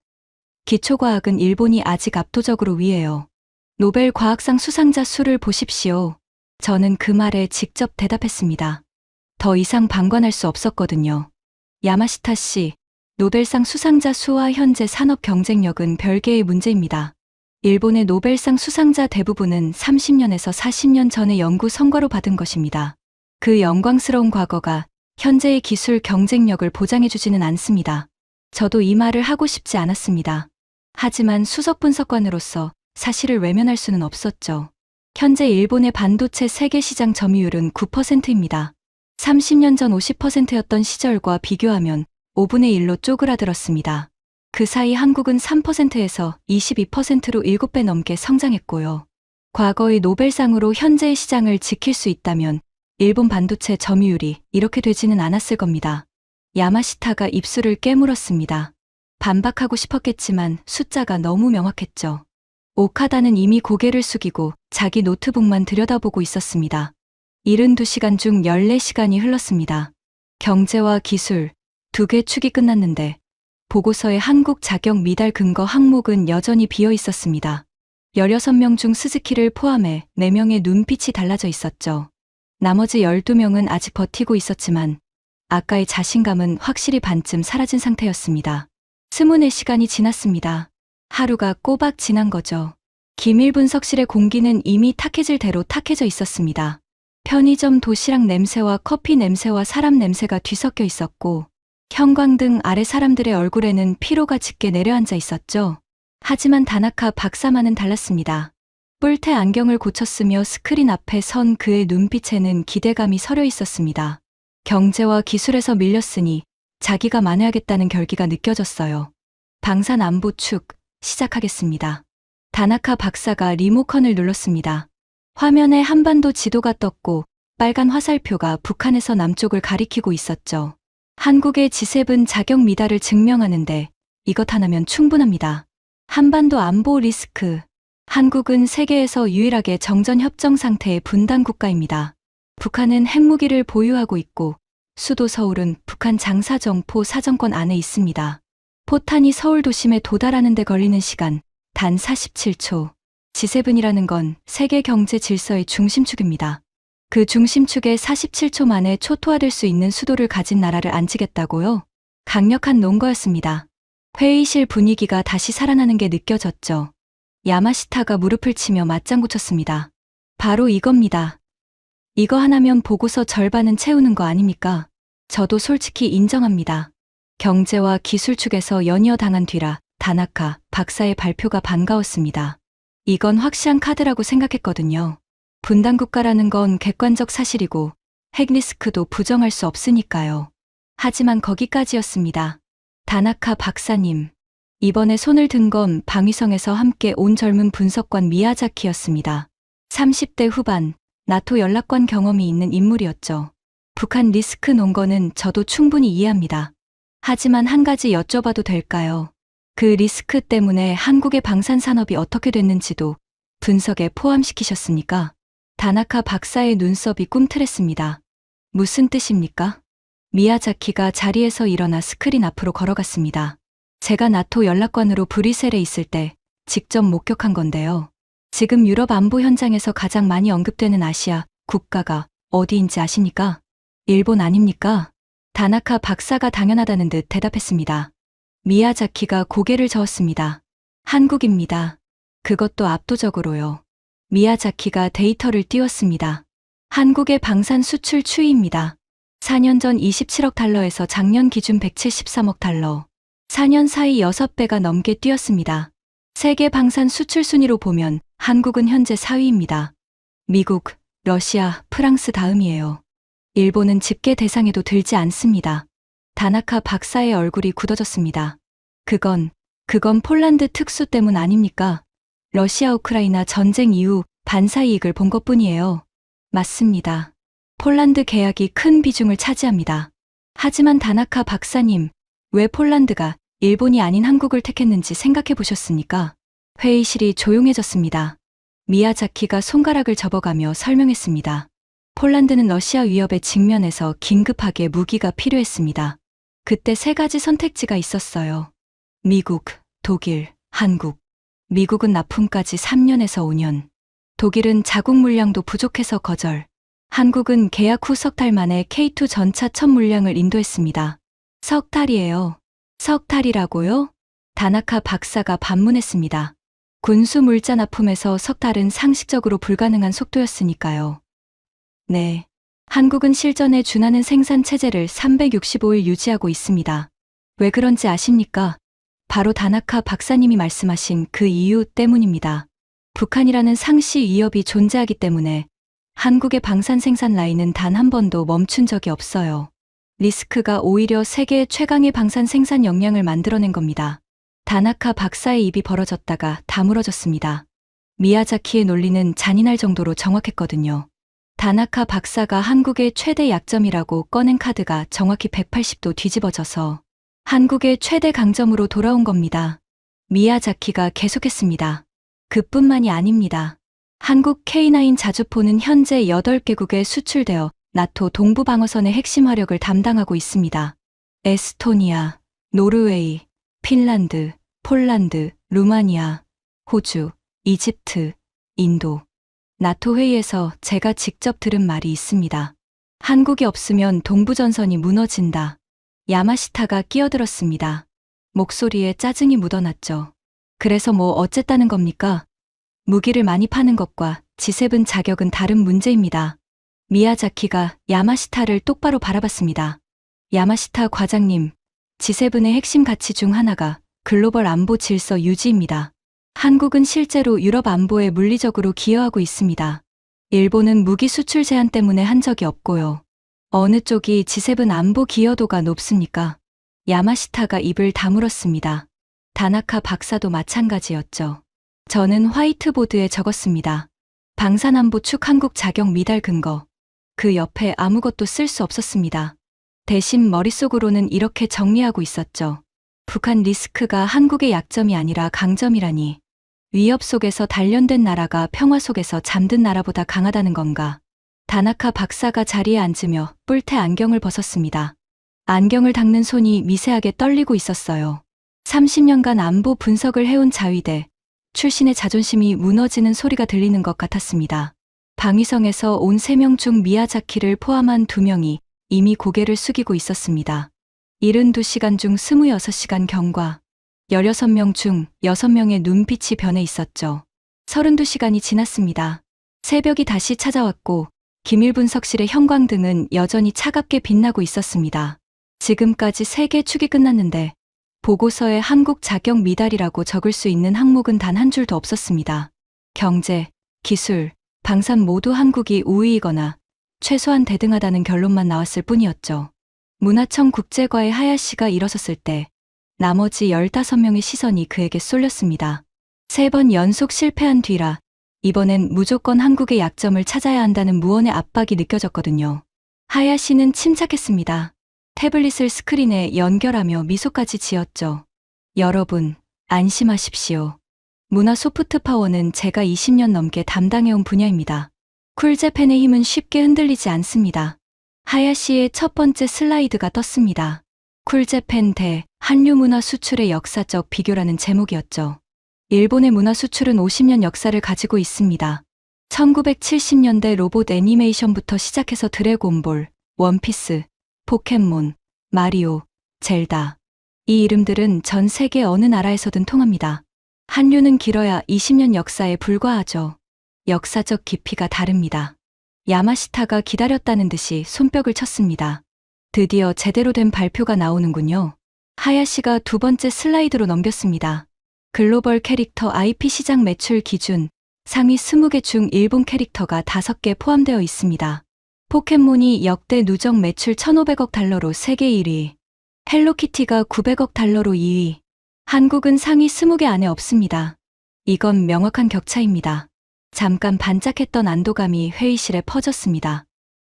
기초과학은 일본이 아직 압도적으로 위에요. 노벨 과학상 수상자 수를 보십시오. 저는 그 말에 직접 대답했습니다. 더 이상 방관할 수 없었거든요. 야마시타 씨, 노벨상 수상자 수와 현재 산업 경쟁력은 별개의 문제입니다. 일본의 노벨상 수상자 대부분은 30년에서 40년 전의 연구 성과로 받은 것입니다. 그 영광스러운 과거가 현재의 기술 경쟁력을 보장해주지는 않습니다. 저도 이 말을 하고 싶지 않았습니다. 하지만 수석 분석관으로서 사실을 외면할 수는 없었죠. 현재 일본의 반도체 세계 시장 점유율은 9%입니다. 30년 전 50%였던 시절과 비교하면 5분의 1로 쪼그라들었습니다. 그 사이 한국은 3%에서 22%로 7배 넘게 성장했고요. 과거의 노벨상으로 현재의 시장을 지킬 수 있다면 일본 반도체 점유율이 이렇게 되지는 않았을 겁니다. 야마시타가 입술을 깨물었습니다. 반박하고 싶었겠지만 숫자가 너무 명확했죠. 오카다는 이미 고개를 숙이고 자기 노트북만 들여다보고 있었습니다. 72시간 중 14시간이 흘렀습니다. 경제와 기술, 두 개 축이 끝났는데 보고서의 한국 자격 미달 근거 항목은 여전히 비어 있었습니다. 16명 중 스즈키를 포함해 4명의 눈빛이 달라져 있었죠. 나머지 12명은 아직 버티고 있었지만 아까의 자신감은 확실히 반쯤 사라진 상태였습니다. 24시간이 지났습니다. 하루가 꼬박 지난 거죠. 기밀 분석실의 공기는 이미 탁해질 대로 탁해져 있었습니다. 편의점 도시락 냄새와 커피 냄새와 사람 냄새가 뒤섞여 있었고 형광등 아래 사람들의 얼굴에는 피로가 짙게 내려앉아 있었죠. 하지만 다나카 박사만은 달랐습니다. 뿔테 안경을 고쳤으며 스크린 앞에 선 그의 눈빛에는 기대감이 서려 있었습니다. 경제와 기술에서 밀렸으니 자기가 만회하겠다는 결기가 느껴졌어요. 방산안보 축 시작하겠습니다. 다나카 박사가 리모컨을 눌렀습니다. 화면에 한반도 지도가 떴고 빨간 화살표가 북한에서 남쪽을 가리키고 있었죠. 한국의 G7 자격 미달을 증명하는데 이것 하나면 충분합니다. 한반도 안보 리스크. 한국은 세계에서 유일하게 정전 협정 상태의 분단 국가입니다. 북한은 핵무기를 보유하고 있고 수도 서울은 북한 장사정포 사정권 안에 있습니다. 포탄이 서울 도심에 도달하는 데 걸리는 시간 단 47초. G7이라는 건 세계 경제 질서의 중심축입니다. 그 중심축에 47초 만에 초토화될 수 있는 수도를 가진 나라를 앉히겠다고요? 강력한 논거였습니다. 회의실 분위기가 다시 살아나는 게 느껴졌죠. 야마시타가 무릎을 치며 맞장구 쳤습니다. 바로 이겁니다. 이거 하나면 보고서 절반은 채우는 거 아닙니까? 저도 솔직히 인정합니다. 경제와 기술 축에서 연이어 당한 뒤라 다나카 박사의 발표가 반가웠습니다. 이건 확실한 카드라고 생각했거든요. 분단국가라는 건 객관적 사실이고 핵 리스크도 부정할 수 없으니까요. 하지만 거기까지였습니다. 다나카 박사님, 이번에 손을 든 건 방위성에서 함께 온 젊은 분석관 미야자키였습니다. 30대 후반, 나토 연락관 경험이 있는 인물이었죠. 북한 리스크 논거는 저도 충분히 이해합니다. 하지만 한 가지 여쭤봐도 될까요? 그 리스크 때문에 한국의 방산산업이 어떻게 됐는지도 분석에 포함시키셨습니까? 다나카 박사의 눈썹이 꿈틀했습니다. 무슨 뜻입니까? 미야자키가 자리에서 일어나 스크린 앞으로 걸어갔습니다. 제가 나토 연락관으로 브뤼셀에 있을 때 직접 목격한 건데요. 지금 유럽 안보 현장에서 가장 많이 언급되는 아시아 국가가 어디인지 아십니까? 일본 아닙니까? 다나카 박사가 당연하다는 듯 대답했습니다. 미야자키가 고개를 저었습니다. 한국입니다. 그것도 압도적으로요. 미야자키가 데이터를 띄웠습니다. 한국의 방산 수출 추이입니다. 4년 전 27억 달러에서 작년 기준 173억 달러. 4년 사이 6배가 넘게 뛰었습니다. 세계 방산 수출 순위로 보면 한국은 현재 4위입니다. 미국, 러시아, 프랑스 다음이에요. 일본은 집계 대상에도 들지 않습니다. 다나카 박사의 얼굴이 굳어졌습니다. 그건 폴란드 특수 때문 아닙니까? 러시아 우크라이나 전쟁 이후 반사 이익을 본 것뿐이에요. 맞습니다. 폴란드 계약이 큰 비중을 차지합니다. 하지만 다나카 박사님, 왜 폴란드가 일본이 아닌 한국을 택했는지 생각해 보셨습니까? 회의실이 조용해졌습니다. 미야자키가 손가락을 접어가며 설명했습니다. 폴란드는 러시아 위협에 직면해서 긴급하게 무기가 필요했습니다. 그때 3가지 선택지가 있었어요. 미국, 독일, 한국. 미국은 납품까지 3년에서 5년. 독일은 자국 물량도 부족해서 거절. 한국은 계약 후 석 달 만에 K2 전차 첫 물량을 인도했습니다. 석 달이에요. 석 달이라고요? 다나카 박사가 반문했습니다. 군수 물자 납품에서 석 달은 상식적으로 불가능한 속도였으니까요. 네. 한국은 실전에 준하는 생산 체제를 365일 유지하고 있습니다. 왜 그런지 아십니까? 바로 다나카 박사님이 말씀하신 그 이유 때문입니다. 북한이라는 상시 위협이 존재하기 때문에 한국의 방산 생산 라인은 단 한 번도 멈춘 적이 없어요. 리스크가 오히려 세계 최강의 방산 생산 역량을 만들어낸 겁니다. 다나카 박사의 입이 벌어졌다가 다물어졌습니다. 미야자키의 논리는 잔인할 정도로 정확했거든요. 다나카 박사가 한국의 최대 약점이라고 꺼낸 카드가 정확히 180도 뒤집어져서 한국의 최대 강점으로 돌아온 겁니다. 미야자키가 계속했습니다. 그뿐만이 아닙니다. 한국 K9 자주포는 현재 8개국에 수출되어 나토 동부방어선의 핵심 화력을 담당하고 있습니다. 에스토니아, 노르웨이, 핀란드, 폴란드, 루마니아, 호주, 이집트, 인도. 나토 회의에서 제가 직접 들은 말이 있습니다. 한국이 없으면 동부전선이 무너진다. 야마시타가 끼어들었습니다. 목소리에 짜증이 묻어났죠. 그래서 뭐 어쨌다는 겁니까? 무기를 많이 파는 것과 G7 자격은 다른 문제입니다. 미야자키가 야마시타를 똑바로 바라봤습니다. 야마시타 과장님, G7의 핵심 가치 중 하나가 글로벌 안보 질서 유지입니다. 한국은 실제로 유럽 안보에 물리적으로 기여하고 있습니다. 일본은 무기 수출 제한 때문에 한 적이 없고요. 어느 쪽이 G7 안보 기여도가 높습니까? 야마시타가 입을 다물었습니다. 다나카 박사도 마찬가지였죠. 저는 화이트보드에 적었습니다. 방산안보 축 한국 자격 미달 근거. 그 옆에 아무것도 쓸 수 없었습니다. 대신 머릿속으로는 이렇게 정리하고 있었죠. 북한 리스크가 한국의 약점이 아니라 강점이라니. 위협 속에서 단련된 나라가 평화 속에서 잠든 나라보다 강하다는 건가. 다나카 박사가 자리에 앉으며 뿔테 안경을 벗었습니다. 안경을 닦는 손이 미세하게 떨리고 있었어요. 30년간 안보 분석을 해온 자위대, 출신의 자존심이 무너지는 소리가 들리는 것 같았습니다. 방위성에서 온 3명 중 미야자키를 포함한 2명이 이미 고개를 숙이고 있었습니다. 72시간 중 26시간 경과. 16명 중 6명의 눈빛이 변해 있었죠. 32시간이 지났습니다. 새벽이 다시 찾아왔고 기밀분석실의 형광등은 여전히 차갑게 빛나고 있었습니다. 지금까지 3개 축이 끝났는데 보고서에 한국 자격 미달이라고 적을 수 있는 항목은 단 한 줄도 없었습니다. 경제, 기술, 방산 모두 한국이 우위이거나 최소한 대등하다는 결론만 나왔을 뿐이었죠. 문화청 국제과의 하야시가 일어섰을 때 나머지 15명의 시선이 그에게 쏠렸습니다. 3번 연속 실패한 뒤라 이번엔 무조건 한국의 약점을 찾아야 한다는 무언의 압박이 느껴졌거든요. 하야시는 침착했습니다. 태블릿을 스크린에 연결하며 미소까지 지었죠. 여러분, 안심하십시오. 문화 소프트 파워는 제가 20년 넘게 담당해온 분야입니다. 쿨재팬의 힘은 쉽게 흔들리지 않습니다. 하야시의 첫 번째 슬라이드가 떴습니다. 쿨재팬 대 한류 문화 수출의 역사적 비교라는 제목이었죠. 일본의 문화 수출은 50년 역사를 가지고 있습니다. 1970년대 로봇 애니메이션부터 시작해서 드래곤볼, 원피스, 포켓몬, 마리오, 젤다. 이 이름들은 전 세계 어느 나라에서든 통합니다. 한류는 길어야 20년 역사에 불과하죠. 역사적 깊이가 다릅니다. 야마시타가 기다렸다는 듯이 손뼉을 쳤습니다. 드디어 제대로 된 발표가 나오는군요. 하야시가 2번째 슬라이드로 넘겼습니다. 글로벌 캐릭터 IP 시장 매출 기준 상위 20개 중 일본 캐릭터가 5개 포함되어 있습니다. 포켓몬이 역대 누적 매출 1,500억 달러로 세계 1위, 헬로키티가 900억 달러로 2위, 한국은 상위 20개 안에 없습니다. 이건 명확한 격차입니다. 잠깐 반짝했던 안도감이 회의실에 퍼졌습니다.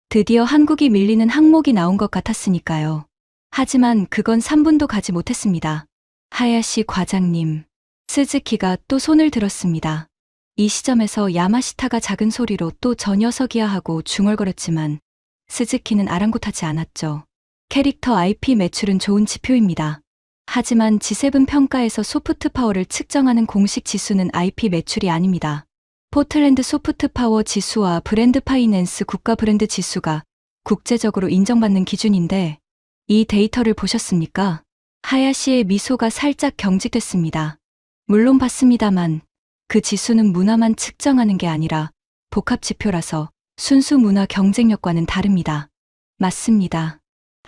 드디어 한국이 밀리는 항목이 나온 것 같았으니까요. 하지만 그건 3분도 가지 못했습니다. 하야시 과장님, 스즈키가 또 손을 들었습니다. 이 시점에서 야마시타가 작은 소리로 또 저 녀석이야 하고 중얼거렸지만 스즈키는 아랑곳하지 않았죠. 캐릭터 IP 매출은 좋은 지표입니다. 하지만 G7 평가에서 소프트 파워를 측정하는 공식 지수는 IP 매출이 아닙니다. 포틀랜드 소프트 파워 지수와 브랜드 파이낸스 국가 브랜드 지수가 국제적으로 인정받는 기준인데 이 데이터를 보셨습니까? 하야시의 미소가 살짝 경직됐습니다. 물론 봤습니다만 그 지수는 문화만 측정하는 게 아니라 복합 지표라서 순수 문화 경쟁력과는 다릅니다. 맞습니다.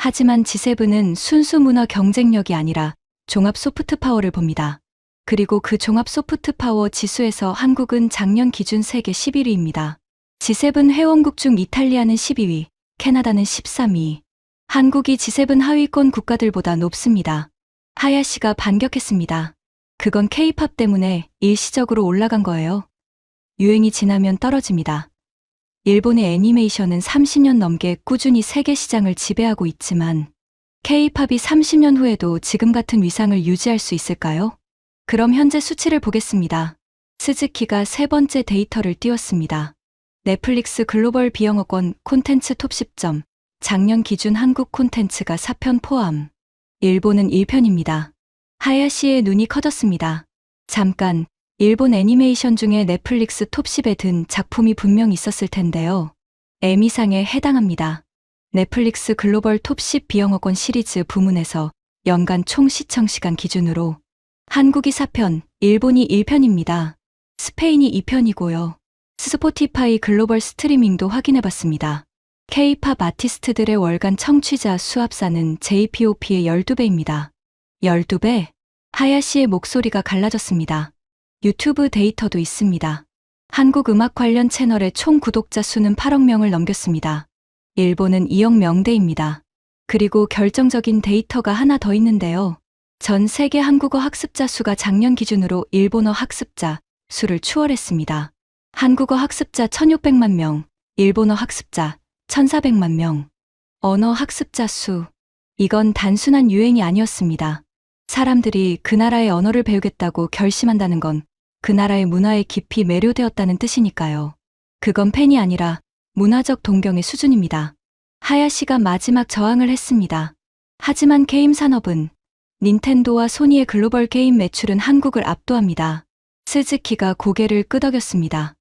하지만 G7은 순수 문화 경쟁력이 아니라 종합 소프트 파워를 봅니다. 그리고 그 종합 소프트 파워 지수에서 한국은 작년 기준 세계 11위입니다. G7 회원국 중 이탈리아는 12위, 캐나다는 13위. 한국이 G7 하위권 국가들보다 높습니다. 하야시가 반격했습니다. 그건 K-팝 때문에 일시적으로 올라간 거예요. 유행이 지나면 떨어집니다. 일본의 애니메이션은 30년 넘게 꾸준히 세계 시장을 지배하고 있지만 K-팝이 30년 후에도 지금 같은 위상을 유지할 수 있을까요? 그럼 현재 수치를 보겠습니다. 스즈키가 세 번째 데이터를 띄웠습니다. 넷플릭스 글로벌 비영어권 콘텐츠 톱 10점, 작년 기준 한국 콘텐츠가 4편 포함. 일본은 1편입니다. 하야시의 눈이 커졌습니다. 잠깐, 일본 애니메이션 중에 넷플릭스 톱 10에 든 작품이 분명 있었을 텐데요. 에미상에 해당합니다. 넷플릭스 글로벌 톱 10 비영어권 시리즈 부문에서 연간 총 시청 시간 기준으로 한국이 4편, 일본이 1편입니다. 스페인이 2편이고요. 스포티파이 글로벌 스트리밍도 확인해봤습니다. K-팝 아티스트들의 월간 청취자 수 합산은 JPOP의 12배입니다. 12배? 하야시의 목소리가 갈라졌습니다. 유튜브 데이터도 있습니다. 한국 음악 관련 채널의 총 구독자 수는 8억 명을 넘겼습니다. 일본은 2억 명대입니다. 그리고 결정적인 데이터가 하나 더 있는데요. 전 세계 한국어 학습자 수가 작년 기준으로 일본어 학습자 수를 추월했습니다. 한국어 학습자 1,600만 명, 일본어 학습자 1,400만 명. 언어 학습자 수. 이건 단순한 유행이 아니었습니다. 사람들이 그 나라의 언어를 배우겠다고 결심한다는 건 그 나라의 문화에 깊이 매료되었다는 뜻이니까요. 그건 팬이 아니라 문화적 동경의 수준입니다. 하야시가 마지막 저항을 했습니다. 하지만 게임 산업은 닌텐도와 소니의 글로벌 게임 매출은 한국을 압도합니다. 스즈키가 고개를 끄덕였습니다.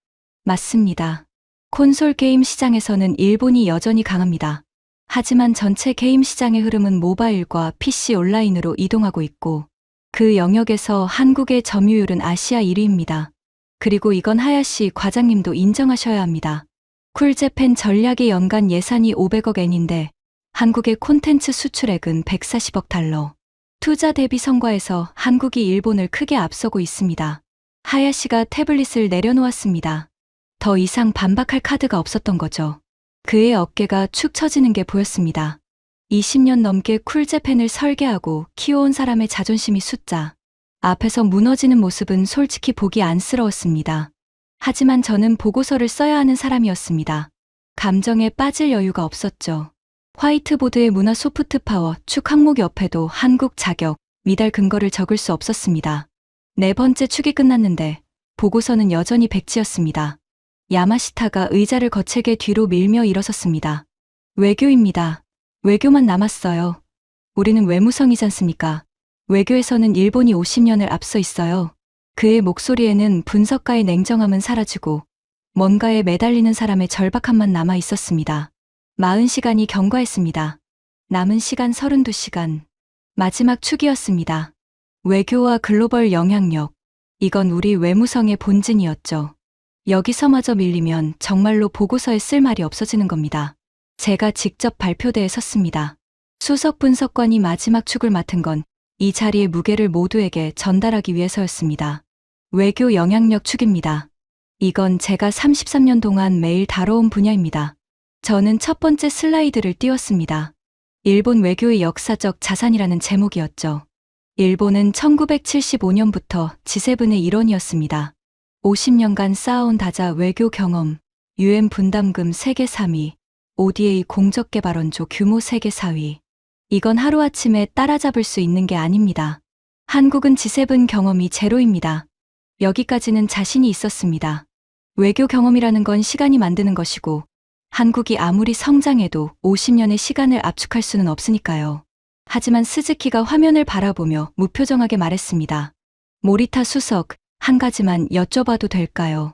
맞습니다. 콘솔 게임 시장에서는 일본이 여전히 강합니다. 하지만 전체 게임 시장의 흐름은 모바일과 PC 온라인으로 이동하고 있고 그 영역에서 한국의 점유율은 아시아 1위입니다. 그리고 이건 하야시 과장님도 인정하셔야 합니다. 쿨재팬 전략의 연간 예산이 500억 엔인데 한국의 콘텐츠 수출액은 140억 달러. 투자 대비 성과에서 한국이 일본을 크게 앞서고 있습니다. 하야시가 태블릿을 내려놓았습니다. 더 이상 반박할 카드가 없었던 거죠. 그의 어깨가 축 처지는 게 보였습니다. 20년 넘게 쿨재팬을 설계하고 키워온 사람의 자존심이 숫자. 앞에서 무너지는 모습은 솔직히 보기 안쓰러웠습니다. 하지만 저는 보고서를 써야 하는 사람이었습니다. 감정에 빠질 여유가 없었죠. 화이트보드의 문화 소프트 파워 축 항목 옆에도 한국 자격, 미달 근거를 적을 수 없었습니다. 네 번째 축이 끝났는데 보고서는 여전히 백지였습니다. 야마시타가 의자를 거칠게 뒤로 밀며 일어섰습니다. 외교입니다. 외교만 남았어요. 우리는 외무성이지 않습니까? 외교에서는 일본이 50년을 앞서 있어요. 그의 목소리에는 분석가의 냉정함은 사라지고 뭔가에 매달리는 사람의 절박함만 남아 있었습니다. 40시간이 경과했습니다. 남은 시간 32시간. 마지막 축이었습니다. 외교와 글로벌 영향력. 이건 우리 외무성의 본진이었죠. 여기서마저 밀리면 정말로 보고서에 쓸 말이 없어지는 겁니다. 제가 직접 발표대에 섰습니다. 수석 분석관이 마지막 축을 맡은 건 이 자리의 무게를 모두에게 전달하기 위해서였습니다. 외교 영향력 축입니다. 이건 제가 33년 동안 매일 다뤄온 분야입니다. 저는 첫 번째 슬라이드를 띄웠습니다. 일본 외교의 역사적 자산이라는 제목이었죠. 일본은 1975년부터 G7의 일원이었습니다. 50년간 쌓아온 다자 외교 경험, UN 분담금 세계 3위, ODA 공적개발원조 규모 세계 4위. 이건 하루아침에 따라잡을 수 있는 게 아닙니다. 한국은 G7 경험이 제로입니다. 여기까지는 자신이 있었습니다. 외교 경험이라는 건 시간이 만드는 것이고 한국이 아무리 성장해도 50년의 시간을 압축할 수는 없으니까요. 하지만 스즈키가 화면을 바라보며 무표정하게 말했습니다. 모리타 수석, 한 가지만 여쭤봐도 될까요?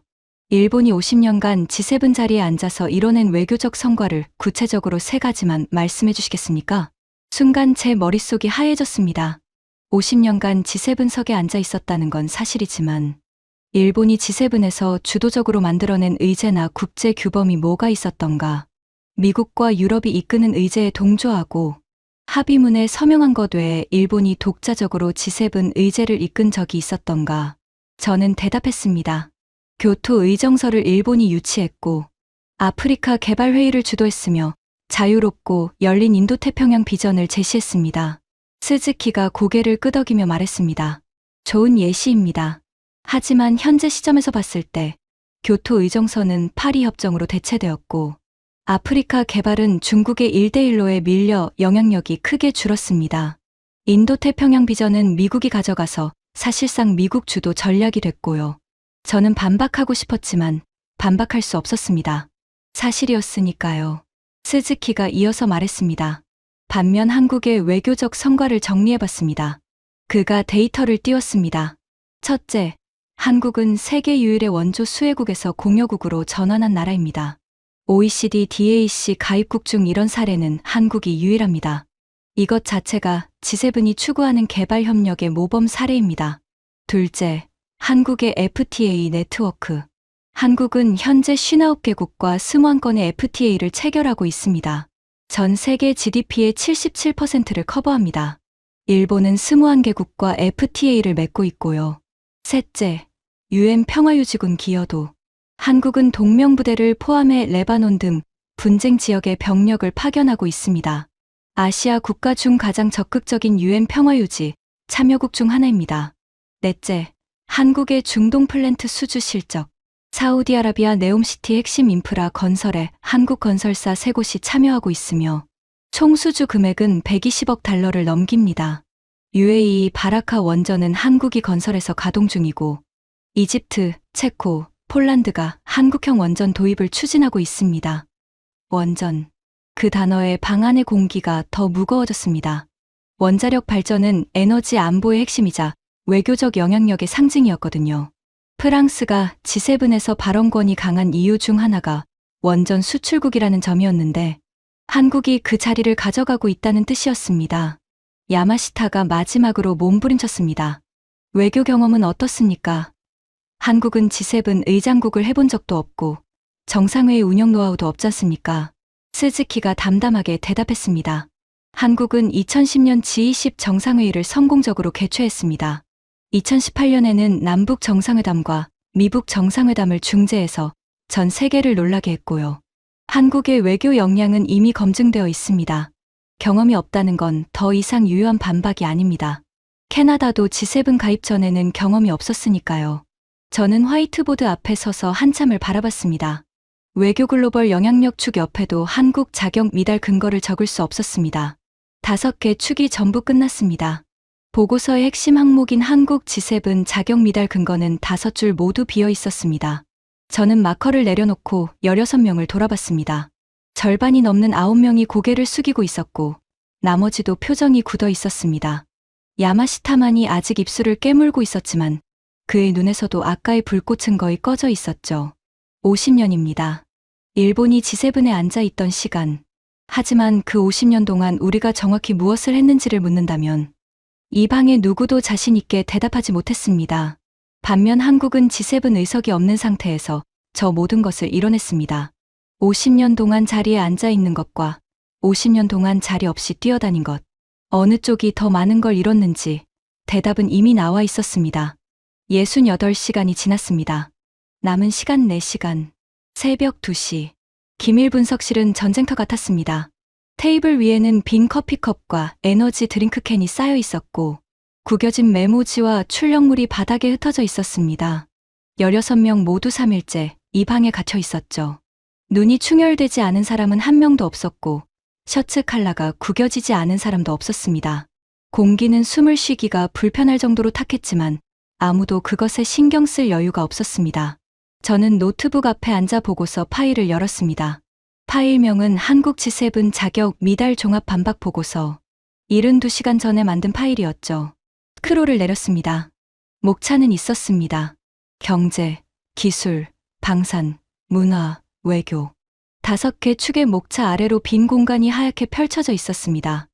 일본이 50년간 G7 자리에 앉아서 이뤄낸 외교적 성과를 구체적으로 3가지만 말씀해 주시겠습니까? 순간 제 머릿속이 하얘졌습니다. 50년간 G7석에 앉아 있었다는 건 사실이지만 일본이 G7에서 주도적으로 만들어낸 의제나 국제 규범이 뭐가 있었던가? 미국과 유럽이 이끄는 의제에 동조하고 합의문에 서명한 것 외에 일본이 독자적으로 G7 의제를 이끈 적이 있었던가? 저는 대답했습니다. 교토 의정서를 일본이 유치했고 아프리카 개발회의를 주도했으며 자유롭고 열린 인도태평양 비전을 제시했습니다. 스즈키가 고개를 끄덕이며 말했습니다. 좋은 예시입니다. 하지만 현재 시점에서 봤을 때 교토 의정서는 파리 협정으로 대체되었고 아프리카 개발은 중국의 1대1로에 밀려 영향력이 크게 줄었습니다. 인도태평양 비전은 미국이 가져가서 사실상 미국 주도 전략이 됐고요. 저는 반박하고 싶었지만 반박할 수 없었습니다. 사실이었으니까요. 스즈키가 이어서 말했습니다. 반면 한국의 외교적 성과를 정리해봤습니다. 그가 데이터를 띄웠습니다. 첫째, 한국은 세계 유일의 원조 수혜국에서 공여국으로 전환한 나라입니다. OECD DAC 가입국 중 이런 사례는 한국이 유일합니다. 이것 자체가 G7이 추구하는 개발협력의 모범 사례입니다. 둘째, 한국의 FTA 네트워크. 한국은 현재 59개국과 21건의 FTA를 체결하고 있습니다. 전 세계 GDP의 77%를 커버합니다. 일본은 21개국과 FTA를 맺고 있고요. 셋째, UN 평화유지군 기여도. 한국은 동명부대를 포함해 레바논 등 분쟁 지역에 병력을 파견하고 있습니다. 아시아 국가 중 가장 적극적인 UN 평화유지 참여국 중 하나입니다. 넷째, 한국의 중동 플랜트 수주 실적. 사우디아라비아 네옴시티 핵심 인프라 건설에 한국 건설사 3곳이 참여하고 있으며 총 수주 금액은 120억 달러를 넘깁니다. UAE 바라카 원전은 한국이 건설해서 가동 중이고 이집트, 체코, 폴란드가 한국형 원전 도입을 추진하고 있습니다. 원전. 그 단어의 방안의 공기가 더 무거워졌습니다. 원자력 발전은 에너지 안보의 핵심이자 외교적 영향력의 상징이었거든요. 프랑스가 G7에서 발언권이 강한 이유 중 하나가 원전 수출국이라는 점이었는데 한국이 그 자리를 가져가고 있다는 뜻이었습니다. 야마시타가 마지막으로 몸부림쳤습니다. 외교 경험은 어떻습니까? 한국은 G7 의장국을 해본 적도 없고 정상회의 운영 노하우도 없지 않습니까? 스즈키가 담담하게 대답했습니다. 한국은 2010년 G20 정상회의를 성공적으로 개최했습니다. 2018년에는 남북 정상회담과 미북 정상회담을 중재해서 전 세계를 놀라게 했고요. 한국의 외교 역량은 이미 검증되어 있습니다. 경험이 없다는 건 더 이상 유효한 반박이 아닙니다. 캐나다도 G7 가입 전에는 경험이 없었으니까요. 저는 화이트보드 앞에 서서 한참을 바라봤습니다. 외교 글로벌 영향력 축 옆에도 한국 자격 미달 근거를 적을 수 없었습니다. 5개 축이 전부 끝났습니다. 보고서의 핵심 항목인 한국 G7 자격 미달 근거는 5줄 모두 비어 있었습니다. 저는 마커를 내려놓고 16명을 돌아봤습니다. 절반이 넘는 9명이 고개를 숙이고 있었고 나머지도 표정이 굳어 있었습니다. 야마시타만이 아직 입술을 깨물고 있었지만 그의 눈에서도 아까의 불꽃은 거의 꺼져 있었죠. 50년입니다. 일본이 G7에 앉아 있던 시간. 하지만 그 50년 동안 우리가 정확히 무엇을 했는지를 묻는다면 이 방에 누구도 자신 있게 대답하지 못했습니다. 반면 한국은 G7 의석이 없는 상태에서 저 모든 것을 이뤄냈습니다. 50년 동안 자리에 앉아 있는 것과 50년 동안 자리 없이 뛰어다닌 것. 어느 쪽이 더 많은 걸 이뤘는지 대답은 이미 나와 있었습니다. 68시간이 지났습니다. 남은 시간 4시간. 새벽 2시. 기밀 분석실은 전쟁터 같았습니다. 테이블 위에는 빈 커피컵과 에너지 드링크 캔이 쌓여 있었고 구겨진 메모지와 출력물이 바닥에 흩어져 있었습니다. 16명 모두 3일째 이 방에 갇혀 있었죠. 눈이 충혈되지 않은 사람은 한 명도 없었고 셔츠 컬러가 구겨지지 않은 사람도 없었습니다. 공기는 숨을 쉬기가 불편할 정도로 탁했지만 아무도 그것에 신경 쓸 여유가 없었습니다. 저는 노트북 앞에 앉아 보고서 파일을 열었습니다. 파일명은 한국 G7 자격 미달 종합 반박 보고서. 72시간 전에 만든 파일이었죠. 스크롤을 내렸습니다. 목차는 있었습니다. 경제, 기술, 방산, 문화, 외교. 5개 축의 목차 아래로 빈 공간이 하얗게 펼쳐져 있었습니다.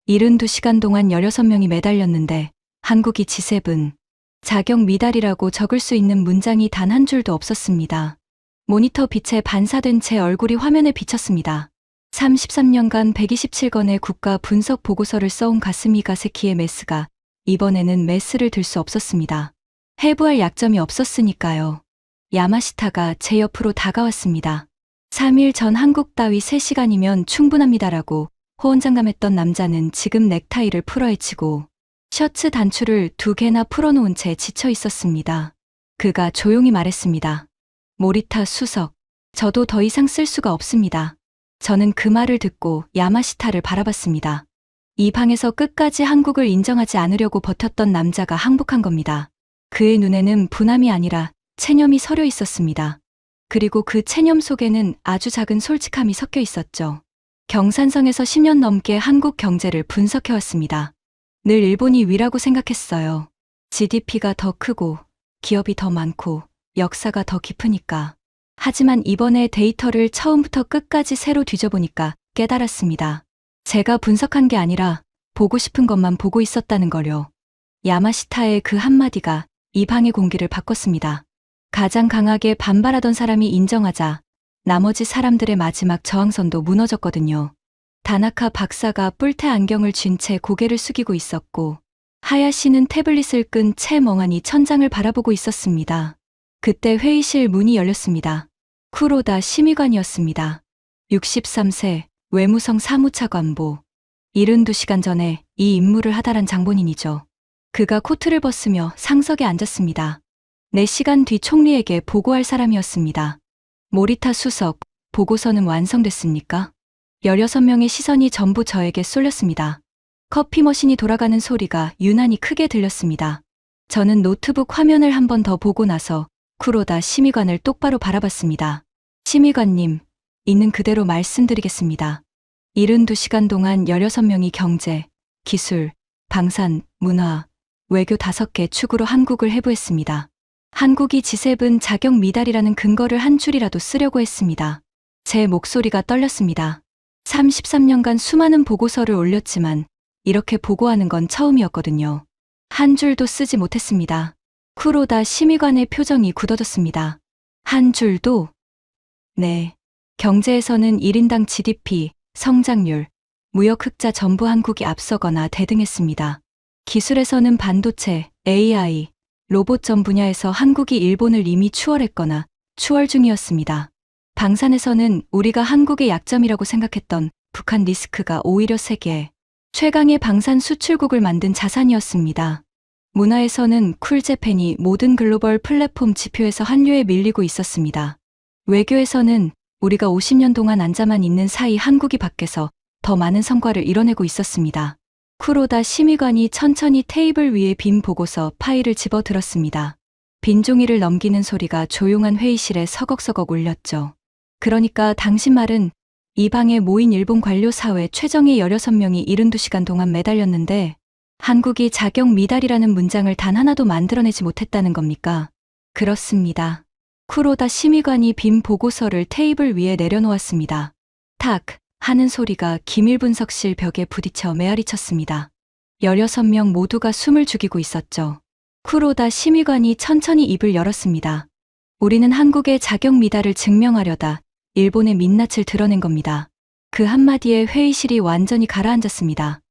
72시간 동안 16명이 매달렸는데 한국이 G7 자격 미달이라고 적을 수 있는 문장이 단 한 줄도 없었습니다. 모니터 빛에 반사된 제 얼굴이 화면에 비쳤습니다. 33년간 127건의 국가 분석 보고서를 써온 가스미 가세키의 메스가 이번에는 메스를 들 수 없었습니다. 해부할 약점이 없었으니까요. 야마시타가 제 옆으로 다가왔습니다. 3일 전 한국 따위 3시간이면 충분합니다라고 호언장담했던 남자는 지금 넥타이를 풀어헤치고 셔츠 단추를 2개나 풀어놓은 채 지쳐 있었습니다. 그가 조용히 말했습니다. 모리타 수석, 저도 더 이상 쓸 수가 없습니다. 저는 그 말을 듣고 야마시타를 바라봤습니다. 이 방에서 끝까지 한국을 인정하지 않으려고 버텼던 남자가 항복한 겁니다. 그의 눈에는 분함이 아니라 체념이 서려 있었습니다. 그리고 그 체념 속에는 아주 작은 솔직함이 섞여 있었죠. 경산성에서 10년 넘게 한국 경제를 분석해왔습니다. 늘 일본이 위라고 생각했어요. GDP가 더 크고 기업이 더 많고 역사가 더 깊으니까. 하지만 이번에 데이터를 처음부터 끝까지 새로 뒤져보니까 깨달았습니다. 제가 분석한 게 아니라 보고 싶은 것만 보고 있었다는 걸요. 야마시타의 그 한마디가 이 방의 공기를 바꿨습니다. 가장 강하게 반발하던 사람이 인정하자 나머지 사람들의 마지막 저항선도 무너졌거든요. 다나카 박사가 뿔테 안경을 쥔 채 고개를 숙이고 있었고 하야시는 태블릿을 끈 채 멍하니 천장을 바라보고 있었습니다. 그때 회의실 문이 열렸습니다. 쿠로다 심의관이었습니다. 63세, 외무성 사무차 관보. 72시간 전에 이 임무를 하달한 장본인이죠. 그가 코트를 벗으며 상석에 앉았습니다. 4시간 뒤 총리에게 보고할 사람이었습니다. 모리타 수석, 보고서는 완성됐습니까? 16명의 시선이 전부 저에게 쏠렸습니다. 커피 머신이 돌아가는 소리가 유난히 크게 들렸습니다. 저는 노트북 화면을 한 번 더 보고 나서 쿠로다 심의관을 똑바로 바라봤습니다. 심의관님, 있는 그대로 말씀드리겠습니다. 72시간 동안 16명이 경제, 기술, 방산, 문화, 외교 5개 축으로 한국을 해부했습니다. 한국이 G7 자격 미달이라는 근거를 한 줄이라도 쓰려고 했습니다. 제 목소리가 떨렸습니다. 33년간 수많은 보고서를 올렸지만 이렇게 보고하는 건 처음이었거든요. 한 줄도 쓰지 못했습니다. 쿠로다 심의관의 표정이 굳어졌습니다. 한 줄도? 네. 경제에서는 1인당 GDP, 성장률, 무역 흑자 전부 한국이 앞서거나 대등했습니다. 기술에서는 반도체, AI, 로봇 전 분야에서 한국이 일본을 이미 추월했거나 추월 중이었습니다. 방산에서는 우리가 한국의 약점이라고 생각했던 북한 리스크가 오히려 세계 최강의 방산 수출국을 만든 자산이었습니다. 문화에서는 쿨재팬이 모든 글로벌 플랫폼 지표에서 한류에 밀리고 있었습니다. 외교에서는 우리가 50년 동안 앉아만 있는 사이 한국이 밖에서 더 많은 성과를 이뤄내고 있었습니다. 쿠로다 심의관이 천천히 테이블 위에 빈 보고서 파일을 집어들었습니다. 빈 종이를 넘기는 소리가 조용한 회의실에 서걱서걱 울렸죠. 그러니까 당신 말은 이 방에 모인 일본 관료 사회 최정예 16명이 72시간 동안 매달렸는데 한국이 자격 미달이라는 문장을 단 하나도 만들어내지 못했다는 겁니까? 그렇습니다. 쿠로다 심의관이 빈 보고서를 테이블 위에 내려놓았습니다. 탁 하는 소리가 기밀분석실 벽에 부딪혀 메아리 쳤습니다. 16명 모두가 숨을 죽이고 있었죠. 쿠로다 심의관이 천천히 입을 열었습니다. 우리는 한국의 자격 미달을 증명하려다 일본의 민낯을 드러낸 겁니다. 그 한마디에 회의실이 완전히 가라앉았습니다.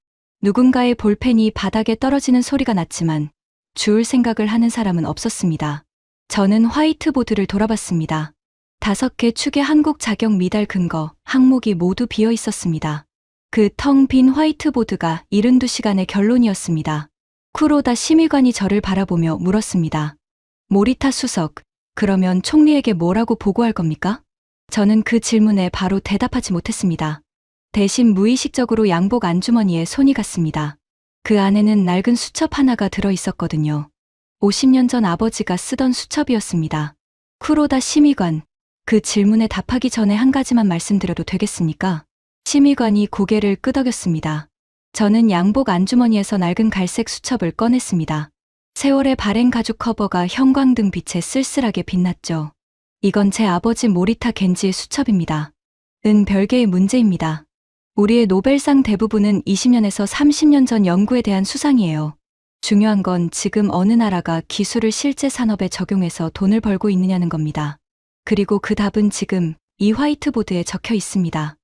누군가의 볼펜이 바닥에 떨어지는 소리가 났지만 주울 생각을 하는 사람은 없었습니다. 저는 화이트보드를 돌아봤습니다. 5개 축의 한국 자격 미달 근거, 항목이 모두 비어 있었습니다. 그 텅 빈 화이트보드가 72시간의 결론이었습니다. 쿠로다 심의관이 저를 바라보며 물었습니다. 모리타 수석, 그러면 총리에게 뭐라고 보고할 겁니까? 저는 그 질문에 바로 대답하지 못했습니다. 대신 무의식적으로 양복 안주머니에 손이 갔습니다. 그 안에는 낡은 수첩 하나가 들어 있었거든요. 50년 전 아버지가 쓰던 수첩이었습니다. 쿠로다 심의관, 그 질문에 답하기 전에 한 가지만 말씀드려도 되겠습니까? 심의관이 고개를 끄덕였습니다. 저는 양복 안주머니에서 낡은 갈색 수첩을 꺼냈습니다. 세월의 발행 가죽 커버가 형광등 빛에 쓸쓸하게 빛났죠. 이건 제 아버지 모리타 겐지의 수첩입니다. 은 별개의 문제입니다. 우리의 노벨상 대부분은 20년에서 30년 전 연구에 대한 수상이에요. 중요한 건 지금 어느 나라가 기술을 실제 산업에 적용해서 돈을 벌고 있느냐는 겁니다. 그리고 그 답은 지금 이 화이트보드에 적혀 있습니다.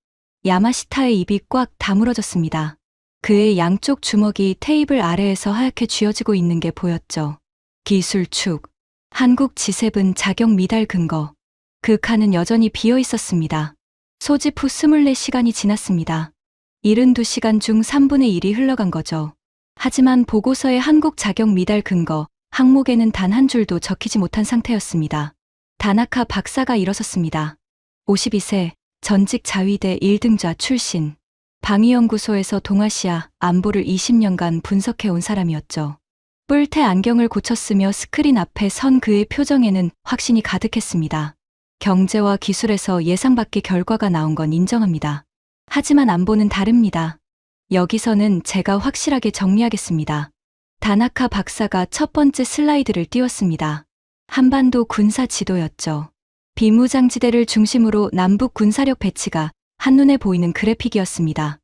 야마시타의 입이 꽉 다물어졌습니다. 그의 양쪽 주먹이 테이블 아래에서 하얗게 쥐어지고 있는 게 보였죠. 기술축. 한국 G7 자격 미달 근거. 그 칸은 여전히 비어 있었습니다. 소집 후 24시간이 지났습니다. 72시간 중 3분의 1이 흘러간 거죠. 하지만 보고서에 한국 자격 미달 근거 항목에는 단 한 줄도 적히지 못한 상태였습니다. 다나카 박사가 일어섰습니다. 52세, 전직 자위대 1등좌 출신. 방위연구소에서 동아시아 안보를 20년간 분석해온 사람이었죠. 뿔테 안경을 고쳤으며 스크린 앞에 선 그의 표정에는 확신이 가득했습니다. 경제와 기술에서 예상 밖의 결과가 나온 건 인정합니다. 하지만 안보는 다릅니다. 여기서는 제가 확실하게 정리하겠습니다. 다나카 박사가 첫 번째 슬라이드를 띄웠습니다. 한반도 군사 지도였죠. 비무장지대를 중심으로 남북 군사력 배치가 한눈에 보이는 그래픽이었습니다.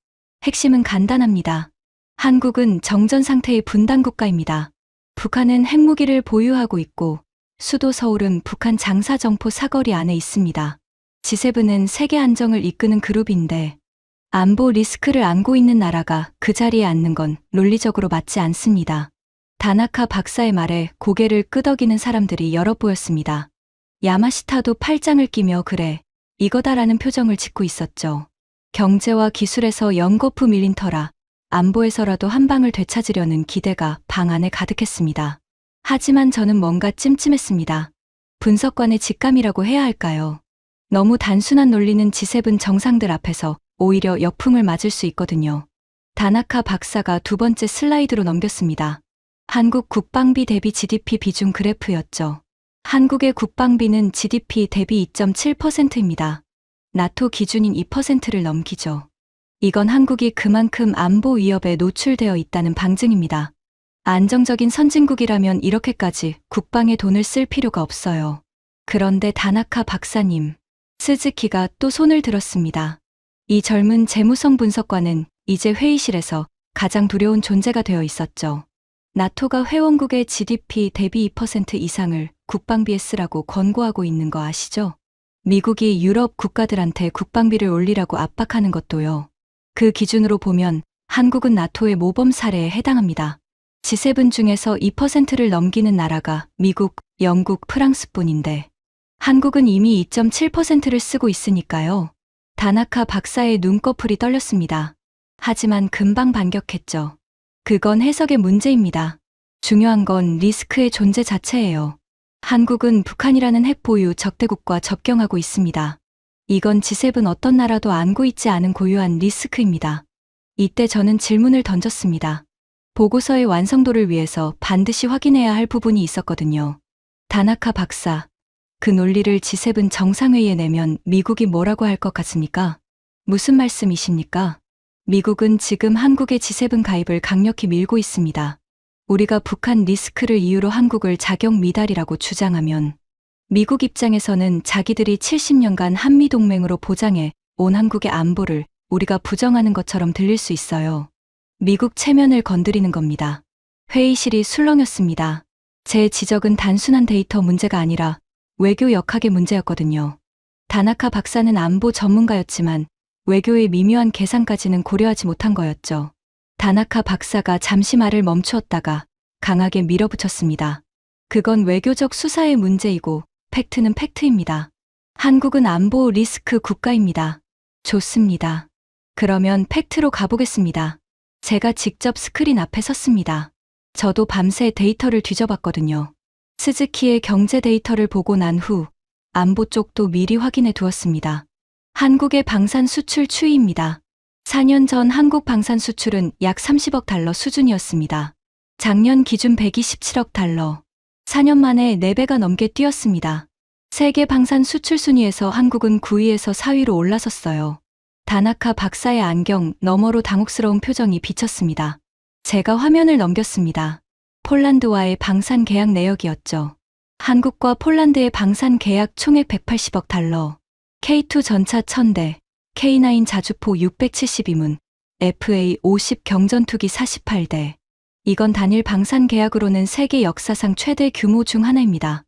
핵심은 간단합니다. 한국은 정전 상태의 분단 국가입니다. 북한은 핵무기를 보유하고 있고 수도 서울은 북한 장사정포 사거리 안에 있습니다. G7은 세계 안정을 이끄는 그룹인데 안보 리스크를 안고 있는 나라가 그 자리에 앉는 건 논리적으로 맞지 않습니다. 다나카 박사의 말에 고개를 끄덕이는 사람들이 여러 보였습니다. 야마시타도 팔짱을 끼며 그래, 이거다라는 표정을 짓고 있었죠. 경제와 기술에서 연거푸 밀린 터라 안보에서라도 한 방을 되찾으려는 기대가 방 안에 가득했습니다. 하지만 저는 뭔가 찜찜했습니다. 분석관의 직감이라고 해야 할까요? 너무 단순한 논리는 G7 정상들 앞에서 오히려 역풍을 맞을 수 있거든요. 다나카 박사가 두 번째 슬라이드로 넘겼습니다. 한국 국방비 대비 GDP 비중 그래프였죠. 한국의 국방비는 GDP 대비 2.7%입니다. 나토 기준인 2%를 넘기죠. 이건 한국이 그만큼 안보 위협에 노출되어 있다는 방증입니다. 안정적인 선진국이라면 이렇게까지 국방에 돈을 쓸 필요가 없어요. 그런데 다나카 박사님, 스즈키가 또 손을 들었습니다. 이 젊은 재무성 분석관은 이제 회의실에서 가장 두려운 존재가 되어 있었죠. 나토가 회원국의 GDP 대비 2% 이상을 국방비에 쓰라고 권고하고 있는 거 아시죠? 미국이 유럽 국가들한테 국방비를 올리라고 압박하는 것도요. 그 기준으로 보면 한국은 나토의 모범 사례에 해당합니다. G7 중에서 2%를 넘기는 나라가 미국, 영국, 프랑스뿐인데 한국은 이미 2.7%를 쓰고 있으니까요. 다나카 박사의 눈꺼풀이 떨렸습니다. 하지만 금방 반격했죠. 그건 해석의 문제입니다. 중요한 건 리스크의 존재 자체예요. 한국은 북한이라는 핵 보유 적대국과 접경하고 있습니다. 이건 G7 어떤 나라도 안고 있지 않은 고유한 리스크입니다. 이때 저는 질문을 던졌습니다. 보고서의 완성도를 위해서 반드시 확인해야 할 부분이 있었거든요. 다나카 박사, 그 논리를 G7 정상회의에 내면 미국이 뭐라고 할 것 같습니까? 무슨 말씀이십니까? 미국은 지금 한국의 G7 가입을 강력히 밀고 있습니다. 우리가 북한 리스크를 이유로 한국을 자격 미달이라고 주장하면 미국 입장에서는 자기들이 70년간 한미동맹으로 보장해 온 한국의 안보를 우리가 부정하는 것처럼 들릴 수 있어요. 미국 체면을 건드리는 겁니다. 회의실이 술렁였습니다. 제 지적은 단순한 데이터 문제가 아니라 외교 역학의 문제였거든요. 다나카 박사는 안보 전문가였지만 외교의 미묘한 계산까지는 고려하지 못한 거였죠. 다나카 박사가 잠시 말을 멈추었다가 강하게 밀어붙였습니다. 그건 외교적 수사의 문제이고 팩트는 팩트입니다. 한국은 안보 리스크 국가입니다. 좋습니다. 그러면 팩트로 가보겠습니다. 제가 직접 스크린 앞에 섰습니다. 저도 밤새 데이터를 뒤져봤거든요. 스즈키의 경제 데이터를 보고 난 후 안보 쪽도 미리 확인해 두었습니다. 한국의 방산 수출 추이입니다. 4년 전 한국 방산 수출은 약 30억 달러 수준이었습니다. 작년 기준 127억 달러. 4년 만에 4배가 넘게 뛰었습니다. 세계 방산 수출 순위에서 한국은 9위에서 4위로 올라섰어요. 다나카 박사의 안경 너머로 당혹스러운 표정이 비쳤습니다. 제가 화면을 넘겼습니다. 폴란드와의 방산 계약 내역이었죠. 한국과 폴란드의 방산 계약 총액 180억 달러, K2 전차 1000대, K9 자주포 672문, FA 50 경전투기 48대. 이건 단일 방산 계약으로는 세계 역사상 최대 규모 중 하나입니다.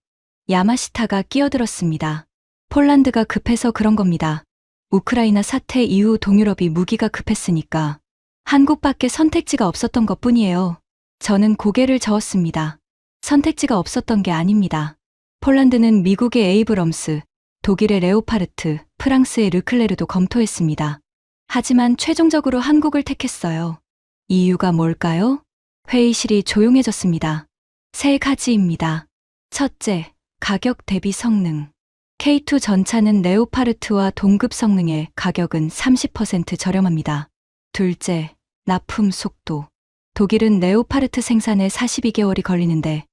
야마시타가 끼어들었습니다. 폴란드가 급해서 그런 겁니다. 우크라이나 사태 이후 동유럽이 무기가 급했으니까 한국밖에 선택지가 없었던 것뿐이에요. 저는 고개를 저었습니다. 선택지가 없었던 게 아닙니다. 폴란드는 미국의 에이브럼스, 독일의 레오파르트, 프랑스의 르클레르도 검토했습니다. 하지만 최종적으로 한국을 택했어요. 이유가 뭘까요? 회의실이 조용해졌습니다. 세 가지입니다. 첫째, 가격 대비 성능. K2 전차는 레오파르트와 동급 성능의 가격은 30% 저렴합니다. 둘째, 납품 속도. 독일은 레오파르트 생산에 42개월이 걸리는데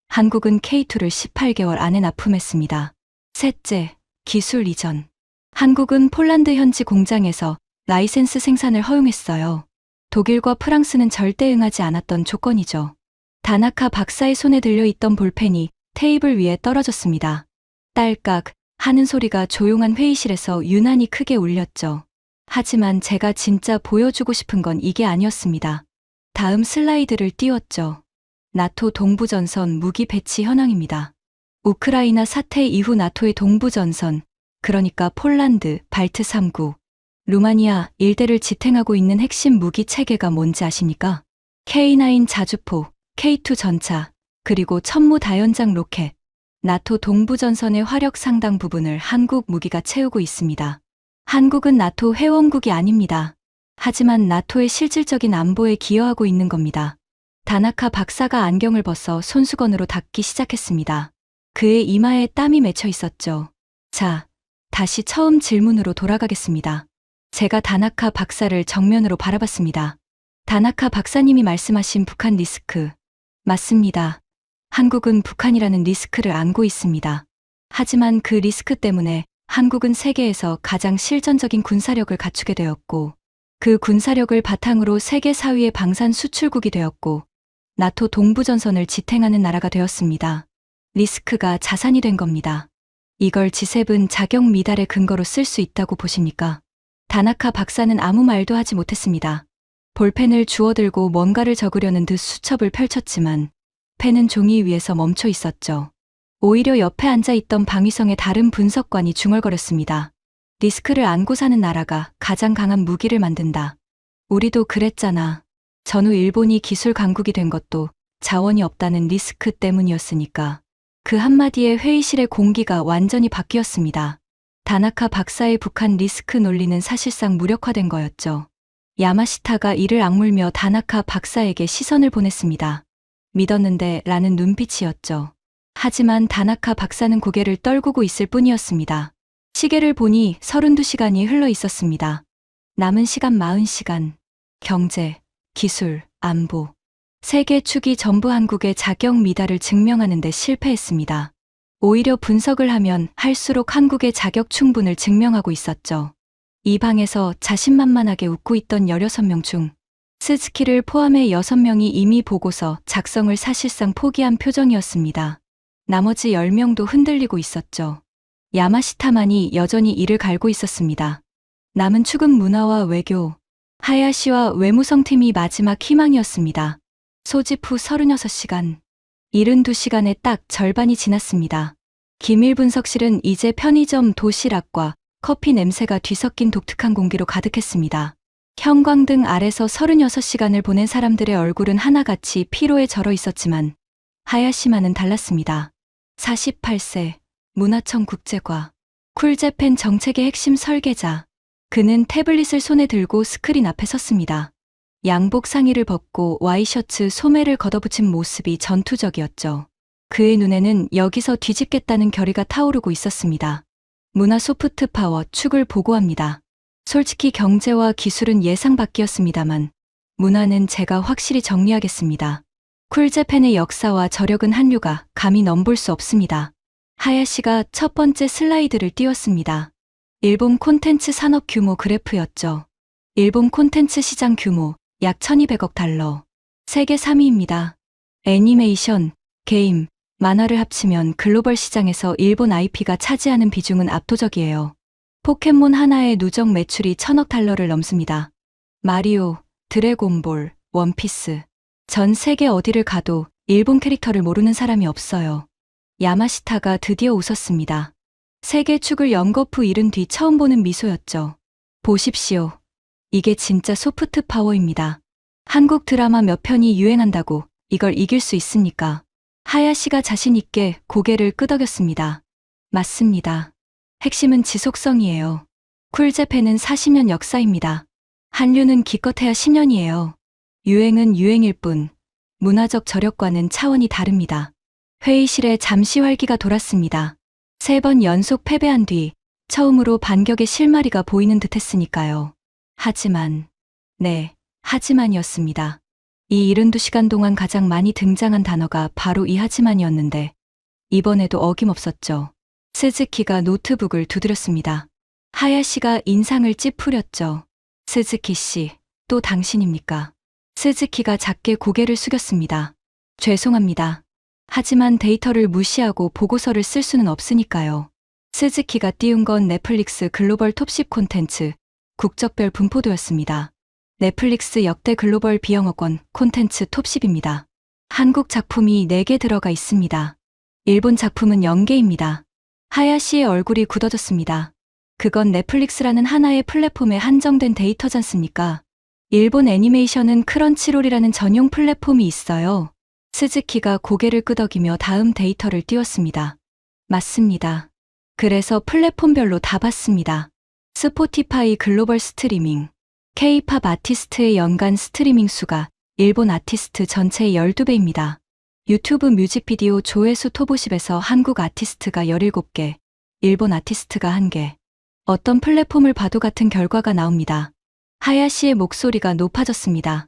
한국은 K2를 18개월 안에 납품했습니다. 셋째, 기술 이전. 한국은 폴란드 현지 공장에서 라이센스 생산을 허용했어요. 독일과 프랑스는 절대 응하지 않았던 조건이죠. 다나카 박사의 손에 들려있던 볼펜이 테이블 위에 떨어졌습니다. 딸깍 하는 소리가 조용한 회의실에서 유난히 크게 울렸죠. 하지만 제가 진짜 보여주고 싶은 건 이게 아니었습니다. 다음 슬라이드를 띄웠죠. 나토 동부전선 무기 배치 현황입니다. 우크라이나 사태 이후 나토의 동부전선, 그러니까 폴란드, 발트 3국, 루마니아 일대를 지탱하고 있는 핵심 무기 체계가 뭔지 아십니까? K9 자주포, K2 전차, 그리고 천무 다연장 로켓. 나토 동부전선의 화력 상당 부분을 한국 무기가 채우고 있습니다. 한국은 나토 회원국이 아닙니다. 하지만 나토의 실질적인 안보에 기여하고 있는 겁니다. 다나카 박사가 안경을 벗어 손수건으로 닦기 시작했습니다. 그의 이마에 땀이 맺혀 있었죠. 자, 다시 처음 질문으로 돌아가겠습니다. 제가 다나카 박사를 정면으로 바라봤습니다. 다나카 박사님이 말씀하신 북한 리스크. 맞습니다. 한국은 북한이라는 리스크를 안고 있습니다. 하지만 그 리스크 때문에 한국은 세계에서 가장 실전적인 군사력을 갖추게 되었고, 그 군사력을 바탕으로 세계 4위의 방산 수출국이 되었고, 나토 동부전선을 지탱하는 나라가 되었습니다. 리스크가 자산이 된 겁니다. 이걸 G7 자격 미달의 근거로 쓸 수 있다고 보십니까? 다나카 박사는 아무 말도 하지 못했습니다. 볼펜을 주워들고 뭔가를 적으려는 듯 수첩을 펼쳤지만 펜은 종이 위에서 멈춰 있었죠. 오히려 옆에 앉아있던 방위성의 다른 분석관이 중얼거렸습니다. 리스크를 안고 사는 나라가 가장 강한 무기를 만든다. 우리도 그랬잖아. 전후 일본이 기술 강국이 된 것도 자원이 없다는 리스크 때문이었으니까. 그 한마디에 회의실의 공기가 완전히 바뀌었습니다. 다나카 박사의 북한 리스크 논리는 사실상 무력화된 거였죠. 야마시타가 이를 악물며 다나카 박사에게 시선을 보냈습니다. 믿었는데 라는 눈빛이었죠. 하지만 다나카 박사는 고개를 떨구고 있을 뿐이었습니다. 시계를 보니 32시간이 흘러 있었습니다. 남은 시간 40시간. 경제, 기술, 안보. 세 개 축이 전부 한국의 자격 미달을 증명하는 데 실패했습니다. 오히려 분석을 하면 할수록 한국의 자격 충분을 증명하고 있었죠. 이 방에서 자신만만하게 웃고 있던 16명 중 스즈키를 포함해 6명이 이미 보고서 작성을 사실상 포기한 표정이었습니다. 나머지 10명도 흔들리고 있었죠. 야마시타만이 여전히 이를 갈고 있었습니다. 남은 축은 문화와 외교, 하야시와 외무성팀이 마지막 희망이었습니다. 소집 후 36시간, 72시간의 딱 절반이 지났습니다. 기밀분석실은 이제 편의점 도시락과 커피 냄새가 뒤섞인 독특한 공기로 가득했습니다. 형광등 아래서 36시간을 보낸 사람들의 얼굴은 하나같이 피로에 절어 있었지만 하야시마는 달랐습니다. 48세, 문화청 국제과, 쿨재팬 정책의 핵심 설계자. 그는 태블릿을 손에 들고 스크린 앞에 섰습니다. 양복 상의를 벗고 와이셔츠 소매를 걷어붙인 모습이 전투적이었죠. 그의 눈에는 여기서 뒤집겠다는 결의가 타오르고 있었습니다. 문화 소프트 파워 축을 보고합니다. 솔직히 경제와 기술은 예상 밖이었습니다만 문화는 제가 확실히 정리하겠습니다. 쿨재팬의 역사와 저력은 한류가 감히 넘볼 수 없습니다. 하야시가 첫 번째 슬라이드를 띄웠습니다. 일본 콘텐츠 산업 규모 그래프였죠. 일본 콘텐츠 시장 규모 약 1200억 달러. 세계 3위입니다. 애니메이션, 게임, 만화를 합치면 글로벌 시장에서 일본 IP가 차지하는 비중은 압도적이에요. 포켓몬 하나의 누적 매출이 1000억 달러를 넘습니다. 마리오, 드래곤볼, 원피스. 전 세계 어디를 가도 일본 캐릭터를 모르는 사람이 없어요. 야마시타가 드디어 웃었습니다. 세계 축을 연거푸 이른 뒤 처음 보는 미소였죠. 보십시오. 이게 진짜 소프트 파워입니다. 한국 드라마 몇 편이 유행한다고 이걸 이길 수 있습니까? 하야시가 자신 있게 고개를 끄덕였습니다. 맞습니다. 핵심은 지속성이에요. 쿨재팬은 40년 역사입니다. 한류는 기껏해야 10년이에요. 유행은 유행일 뿐, 문화적 저력과는 차원이 다릅니다. 회의실에 잠시 활기가 돌았습니다. 3번 연속 패배한 뒤 처음으로 반격의 실마리가 보이는 듯 했으니까요. 하지만이었습니다. 이 72시간 동안 가장 많이 등장한 단어가 바로 이 하지만이었는데 이번에도 어김없었죠. 스즈키가 노트북을 두드렸습니다. 하야시가 인상을 찌푸렸죠. 스즈키 씨, 또 당신입니까? 스즈키가 작게 고개를 숙였습니다. 죄송합니다. 하지만 데이터를 무시하고 보고서를 쓸 수는 없으니까요. 스즈키가 띄운 건 넷플릭스 글로벌 톱10 콘텐츠, 국적별 분포도였습니다. 넷플릭스 역대 글로벌 비영어권 콘텐츠 톱10입니다. 한국 작품이 4개 들어가 있습니다. 일본 작품은 0개입니다. 하야시의 얼굴이 굳어졌습니다. 그건 넷플릭스라는 하나의 플랫폼에 한정된 데이터잖습니까? 일본 애니메이션은 크런치롤이라는 전용 플랫폼이 있어요. 스즈키가 고개를 끄덕이며 다음 데이터를 띄웠습니다. 맞습니다. 그래서 플랫폼별로 다 봤습니다. 스포티파이 글로벌 스트리밍, K-팝 아티스트의 연간 스트리밍 수가 일본 아티스트 전체의 12배입니다. 유튜브 뮤직비디오 조회수 톱50에서 한국 아티스트가 17개, 일본 아티스트가 1개. 어떤 플랫폼을 봐도 같은 결과가 나옵니다. 하야시의 목소리가 높아졌습니다.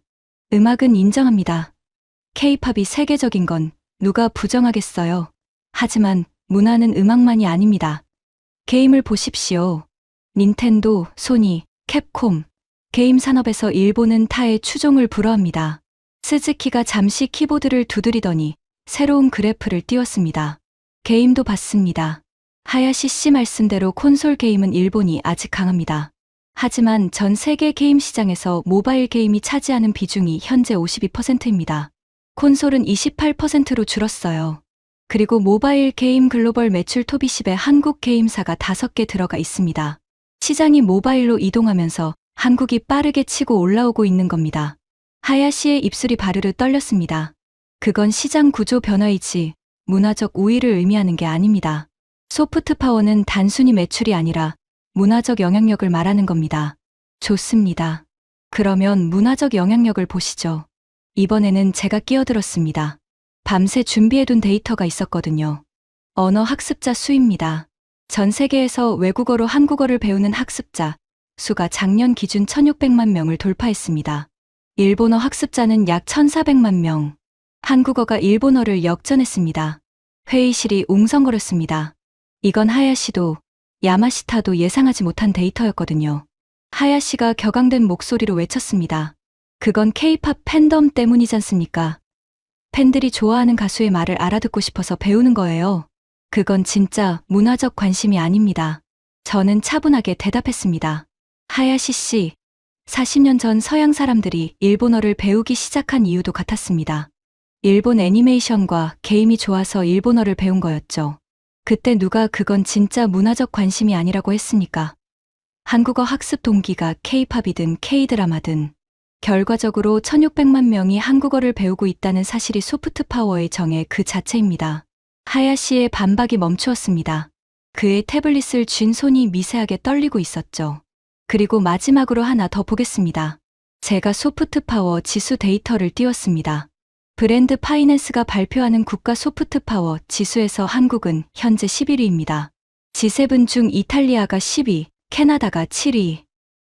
음악은 인정합니다. K-팝이 세계적인 건 누가 부정하겠어요. 하지만 문화는 음악만이 아닙니다. 게임을 보십시오. 닌텐도, 소니, 캡콤. 게임 산업에서 일본은 타의 추종을 불허합니다. 스즈키가 잠시 키보드를 두드리더니 새로운 그래프를 띄웠습니다. 게임도 봤습니다. 하야시 씨 말씀대로 콘솔 게임은 일본이 아직 강합니다. 하지만 전 세계 게임 시장에서 모바일 게임이 차지하는 비중이 현재 52%입니다. 콘솔은 28%로 줄었어요. 그리고 모바일 게임 글로벌 매출 톱20에 한국 게임사가 5개 들어가 있습니다. 시장이 모바일로 이동하면서 한국이 빠르게 치고 올라오고 있는 겁니다. 하야시의 입술이 바르르 떨렸습니다. 그건 시장 구조 변화이지 문화적 우위를 의미하는 게 아닙니다. 소프트 파워는 단순히 매출이 아니라 문화적 영향력을 말하는 겁니다. 좋습니다. 그러면 문화적 영향력을 보시죠. 이번에는 제가 끼어들었습니다. 밤새 준비해둔 데이터가 있었거든요. 언어 학습자 수입니다. 전 세계에서 외국어로 한국어를 배우는 학습자 수가 작년 기준 1600만 명을 돌파했습니다. 일본어 학습자는 약 1400만 명. 한국어가 일본어를 역전했습니다. 회의실이 웅성거렸습니다. 이건 하야시도 야마시타도 예상하지 못한 데이터였거든요. 하야시가 격앙된 목소리로 외쳤습니다. 그건 K-팝 팬덤 때문이잖습니까? 팬들이 좋아하는 가수의 말을 알아듣고 싶어서 배우는 거예요. 그건 진짜 문화적 관심이 아닙니다. 저는 차분하게 대답했습니다. 하야시 씨, 40년 전 서양 사람들이 일본어를 배우기 시작한 이유도 같았습니다. 일본 애니메이션과 게임이 좋아서 일본어를 배운 거였죠. 그때 누가 그건 진짜 문화적 관심이 아니라고 했습니까? 한국어 학습 동기가 K-팝이든 K-드라마든 결과적으로 1600만 명이 한국어를 배우고 있다는 사실이 소프트 파워의 정의 그 자체입니다. 하야시의 반박이 멈추었습니다. 그의 태블릿을 쥔 손이 미세하게 떨리고 있었죠. 그리고 마지막으로 하나 더 보겠습니다. 제가 소프트 파워 지수 데이터를 띄웠습니다. 브랜드 파이낸스가 발표하는 국가 소프트 파워 지수에서 한국은 현재 11위입니다. G7 중 이탈리아가 10위, 캐나다가 7위.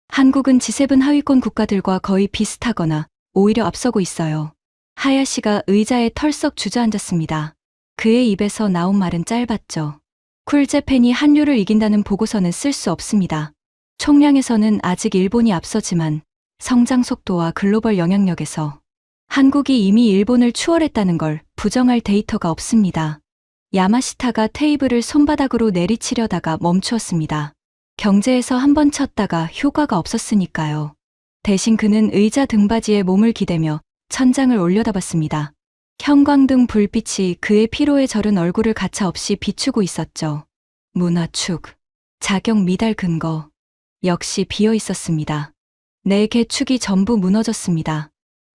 한국은 G7 하위권 국가들과 거의 비슷하거나 오히려 앞서고 있어요. 하야시가 의자에 털썩 주저앉았습니다. 그의 입에서 나온 말은 짧았죠. 쿨재팬이 한류를 이긴다는 보고서는 쓸 수 없습니다. 총량에서는 아직 일본이 앞서지만 성장 속도와 글로벌 영향력에서 한국이 이미 일본을 추월했다는 걸 부정할 데이터가 없습니다. 야마시타가 테이블을 손바닥으로 내리치려다가 멈추었습니다. 경제에서 한번 쳤다가 효과가 없었으니까요. 대신 그는 의자 등받이에 몸을 기대며 천장을 올려다봤습니다. 형광등 불빛이 그의 피로에 절은 얼굴을 가차없이 비추고 있었죠. 문화축, 자격 미달 근거 역시 비어 있었습니다. 4개 축이 전부 무너졌습니다.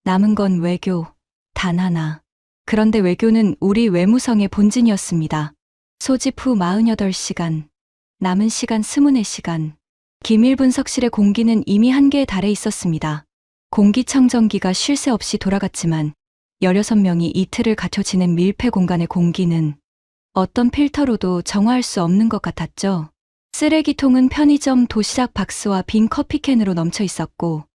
남은 건 외교, 단 하나. 그런데 외교는 우리 외무성의 본진이었습니다. 소집 후 48시간, 남은 시간 24시간. 기밀분석실의 공기는 이미 한계에 달해 있었습니다. 공기청정기가 쉴 새 없이 돌아갔지만 16명이 이틀을 갇혀 지낸 밀폐 공간의 공기는 어떤 필터로도 정화할 수 없는 것 같았죠. 쓰레기통은 편의점 도시락 박스와 빈 커피캔으로 넘쳐 있었고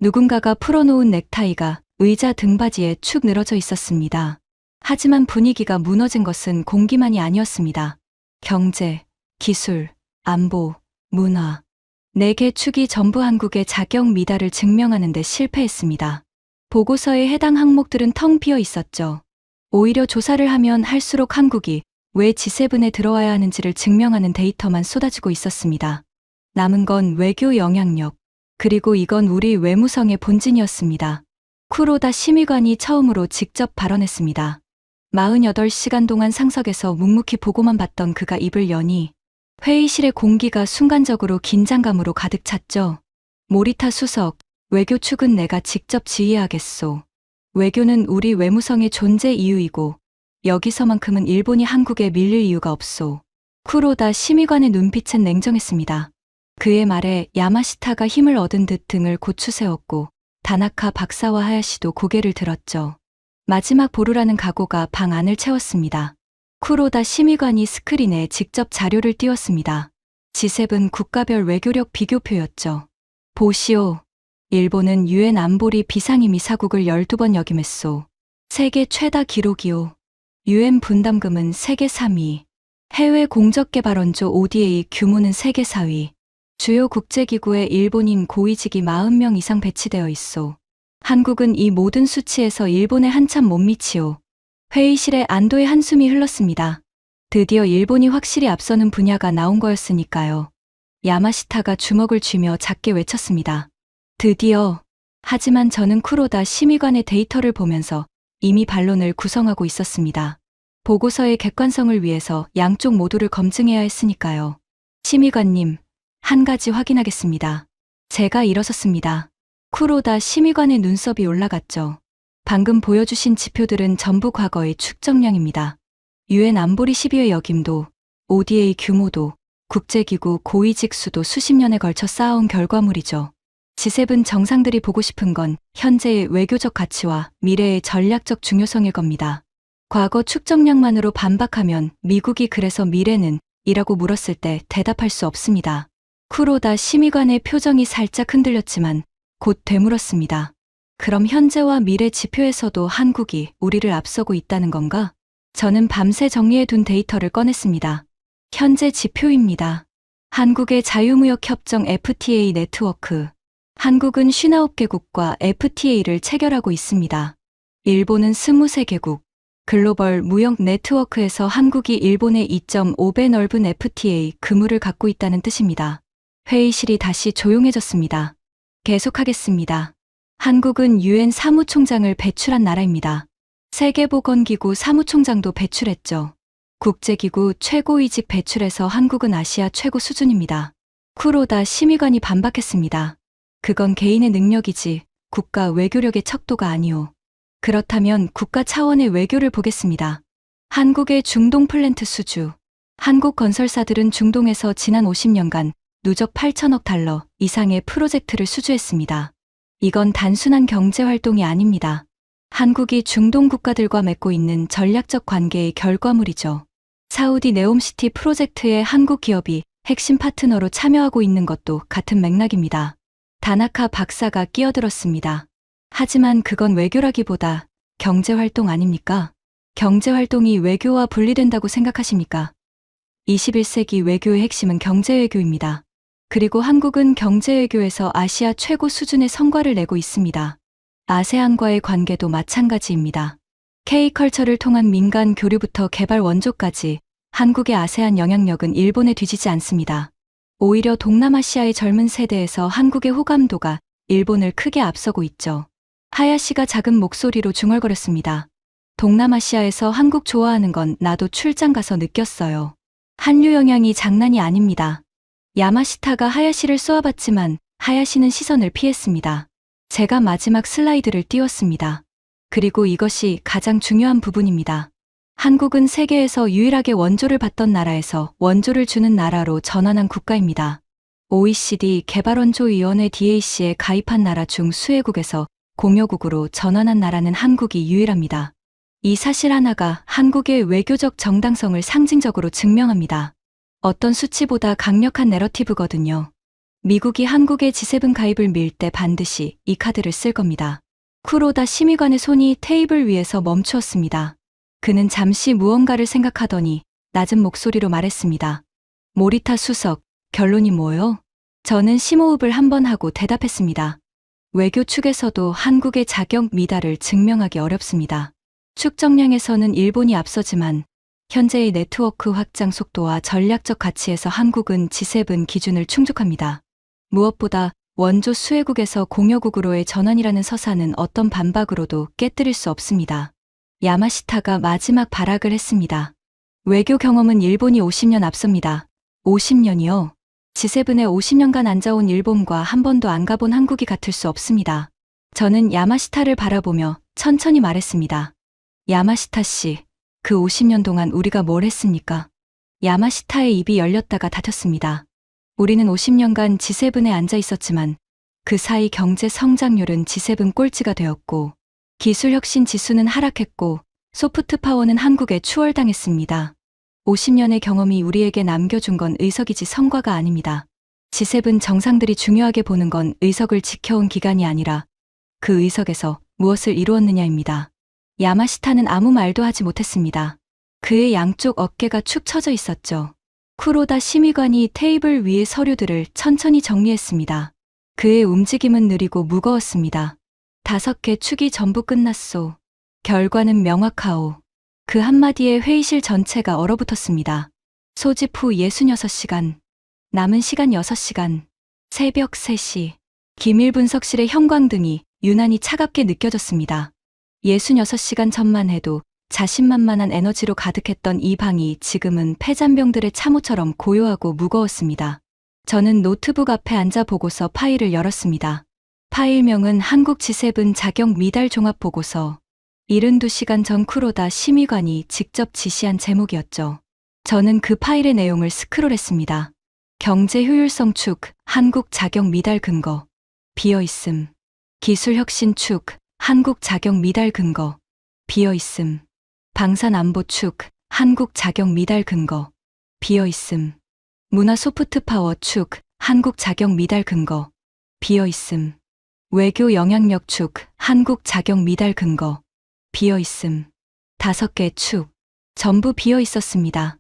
누군가가 풀어놓은 넥타이가 의자 등받이에 축 늘어져 있었습니다. 하지만 분위기가 무너진 것은 공기만이 아니었습니다. 경제, 기술, 안보, 문화. 4개 축이 전부 한국의 자격 미달을 증명하는 데 실패했습니다. 보고서의 해당 항목들은 텅 비어 있었죠. 오히려 조사를 하면 할수록 한국이 왜 G7에 들어와야 하는지를 증명하는 데이터만 쏟아지고 있었습니다. 남은 건 외교 영향력, 그리고 이건 우리 외무성의 본진이었습니다. 쿠로다 심의관이 처음으로 직접 발언했습니다. 48시간 동안 상석에서 묵묵히 보고만 봤던 그가 입을 여니 회의실의 공기가 순간적으로 긴장감으로 가득 찼죠. 모리타 수석, 외교 축은 내가 직접 지휘하겠소. 외교는 우리 외무성의 존재 이유이고 여기서만큼은 일본이 한국에 밀릴 이유가 없소. 쿠로다 심의관의 눈빛은 냉정했습니다. 그의 말에 야마시타가 힘을 얻은 듯 등을 고추세웠고 다나카 박사와 하야시도 고개를 들었죠. 마지막 보루라는 각오가 방 안을 채웠습니다. 쿠로다 심의관이 스크린에 직접 자료를 띄웠습니다. G7 국가별 외교력 비교표였죠. 보시오. 일본은 유엔 안보리 비상임의 사국을 12번 역임했소. 세계 최다 기록이오. 유엔 분담금은 세계 3위. 해외 공적개발원조 ODA 규모는 세계 4위. 주요 국제기구에 일본인 고위직이 40명 이상 배치되어 있소. 한국은 이 모든 수치에서 일본에 한참 못 미치오. 회의실에 안도의 한숨이 흘렀습니다. 드디어 일본이 확실히 앞서는 분야가 나온 거였으니까요. 야마시타가 주먹을 쥐며 작게 외쳤습니다. 드디어. 하지만 저는 쿠로다 심의관의 데이터를 보면서 이미 반론을 구성하고 있었습니다. 보고서의 객관성을 위해서 양쪽 모두를 검증해야 했으니까요. 심의관님, 한 가지 확인하겠습니다. 제가 일어섰습니다. 쿠로다 심의관의 눈썹이 올라갔죠. 방금 보여주신 지표들은 전부 과거의 축적량입니다. 유엔 안보리 12회 역임도, ODA 규모도, 국제기구 고위직 수도 수십 년에 걸쳐 쌓아온 결과물이죠. G7 정상들이 보고 싶은 건 현재의 외교적 가치와 미래의 전략적 중요성일 겁니다. 과거 축적량만으로 반박하면 미국이 그래서 미래는? 이라고 물었을 때 대답할 수 없습니다. 쿠로다 심의관의 표정이 살짝 흔들렸지만 곧 되물었습니다. 그럼 현재와 미래 지표에서도 한국이 우리를 앞서고 있다는 건가? 저는 밤새 정리해둔 데이터를 꺼냈습니다. 현재 지표입니다. 한국의 자유무역협정 FTA 네트워크. 한국은 59개국과 FTA를 체결하고 있습니다. 일본은 23개국. 글로벌 무역 네트워크에서 한국이 일본의 2.5배 넓은 FTA 그물을 갖고 있다는 뜻입니다. 회의실이 다시 조용해졌습니다. 계속하겠습니다. 한국은 유엔 사무총장을 배출한 나라입니다. 세계보건기구 사무총장도 배출했죠. 국제기구 최고위직 배출에서 한국은 아시아 최고 수준입니다. 쿠로다 심의관이 반박했습니다. 그건 개인의 능력이지 국가 외교력의 척도가 아니오. 그렇다면 국가 차원의 외교를 보겠습니다. 한국의 중동 플랜트 수주. 한국 건설사들은 중동에서 지난 50년간 누적 8천억 달러 이상의 프로젝트를 수주했습니다. 이건 단순한 경제활동이 아닙니다. 한국이 중동 국가들과 맺고 있는 전략적 관계의 결과물이죠. 사우디 네옴시티 프로젝트에 한국 기업이 핵심 파트너로 참여하고 있는 것도 같은 맥락입니다. 다나카 박사가 끼어들었습니다. 하지만 그건 외교라기보다 경제활동 아닙니까? 경제활동이 외교와 분리된다고 생각하십니까? 21세기 외교의 핵심은 경제외교입니다. 그리고 한국은 경제외교에서 아시아 최고 수준의 성과를 내고 있습니다. 아세안과의 관계도 마찬가지입니다. K컬처를 통한 민간 교류부터 개발 원조까지 한국의 아세안 영향력은 일본에 뒤지지 않습니다. 오히려 동남아시아의 젊은 세대에서 한국의 호감도가 일본을 크게 앞서고 있죠. 하야시가 작은 목소리로 중얼거렸습니다. 동남아시아에서 한국 좋아하는 건 나도 출장 가서 느꼈어요. 한류 영향이 장난이 아닙니다. 야마시타가 하야시를 쏘아봤지만 하야시는 시선을 피했습니다. 제가 마지막 슬라이드를 띄웠습니다. 그리고 이것이 가장 중요한 부분입니다. 한국은 세계에서 유일하게 원조를 받던 나라에서 원조를 주는 나라로 전환한 국가입니다. OECD 개발원조위원회 DAC에 가입한 나라 중 수혜국에서 공여국으로 전환한 나라는 한국이 유일합니다. 이 사실 하나가 한국의 외교적 정당성을 상징적으로 증명합니다. 어떤 수치보다 강력한 내러티브거든요. 미국이 한국의 G7 가입을 밀 때 반드시 이 카드를 쓸 겁니다. 쿠로다 심의관의 손이 테이블 위에서 멈추었습니다. 그는 잠시 무언가를 생각하더니 낮은 목소리로 말했습니다. 모리타 수석, 결론이 뭐요? 저는 심호흡을 한번 하고 대답했습니다. 외교 측에서도 한국의 자격 미달을 증명하기 어렵습니다. 축적량에서는 일본이 앞서지만 현재의 네트워크 확장 속도와 전략적 가치에서 한국은 G7 기준을 충족합니다. 무엇보다 원조 수혜국에서 공여국으로의 전환이라는 서사는 어떤 반박으로도 깨뜨릴 수 없습니다. 야마시타가 마지막 발악을 했습니다. 외교 경험은 일본이 50년 앞섭니다. 50년이요? G7에 50년간 앉아온 일본과 한 번도 안 가본 한국이 같을 수 없습니다. 저는 야마시타를 바라보며 천천히 말했습니다. 야마시타 씨, 그 50년 동안 우리가 뭘 했습니까? 야마시타의 입이 열렸다가 닫혔습니다. 우리는 50년간 G7에 앉아 있었지만 그 사이 경제 성장률은 G7 꼴찌가 되었고 기술 혁신 지수는 하락했고 소프트 파워는 한국에 추월당했습니다. 50년의 경험이 우리에게 남겨준 건 의석이지 성과가 아닙니다. G7 정상들이 중요하게 보는 건 의석을 지켜온 기간이 아니라 그 의석에서 무엇을 이루었느냐입니다. 야마시타는 아무 말도 하지 못했습니다. 그의 양쪽 어깨가 축 처져 있었죠. 쿠로다 심의관이 테이블 위의 서류들을 천천히 정리했습니다. 그의 움직임은 느리고 무거웠습니다. 5개 축이 전부 끝났소. 결과는 명확하오. 그 한마디에 회의실 전체가 얼어붙었습니다. 소집 후 66시간. 남은 시간 6시간. 새벽 3시. 기밀 분석실의 형광등이 유난히 차갑게 느껴졌습니다. 66시간 전만 해도 자신만만한 에너지로 가득했던 이 방이 지금은 폐잔병들의 참호처럼 고요하고 무거웠습니다. 저는 노트북 앞에 앉아 보고서 파일을 열었습니다. 파일명은 한국 G7 자격 미달 종합 보고서. 72시간 전 쿠로다 심의관이 직접 지시한 제목이었죠. 저는 그 파일의 내용을 스크롤했습니다. 경제 효율성 축, 한국 자격 미달 근거. 비어있음. 기술 혁신 축, 한국 자격 미달 근거. 비어있음. 방산 안보 축, 한국 자격 미달 근거. 비어있음. 문화 소프트 파워 축, 한국 자격 미달 근거. 비어있음. 외교 영향력 축, 한국 자격 미달 근거. 비어있음. 5개 축. 전부 비어있었습니다.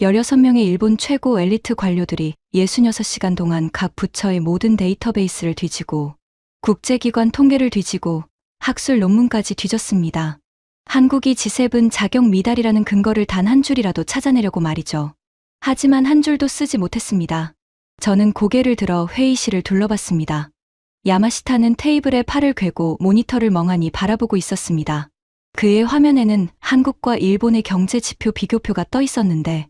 16명의 일본 최고 엘리트 관료들이 66시간 동안 각 부처의 모든 데이터베이스를 뒤지고 국제기관 통계를 뒤지고 학술 논문까지 뒤졌습니다. 한국이 G7 자격 미달이라는 근거를 단 한 줄이라도 찾아내려고 말이죠. 하지만 한 줄도 쓰지 못했습니다. 저는 고개를 들어 회의실을 둘러봤습니다. 야마시타는 테이블에 팔을 괴고 모니터를 멍하니 바라보고 있었습니다. 그의 화면에는 한국과 일본의 경제 지표 비교표가 떠 있었는데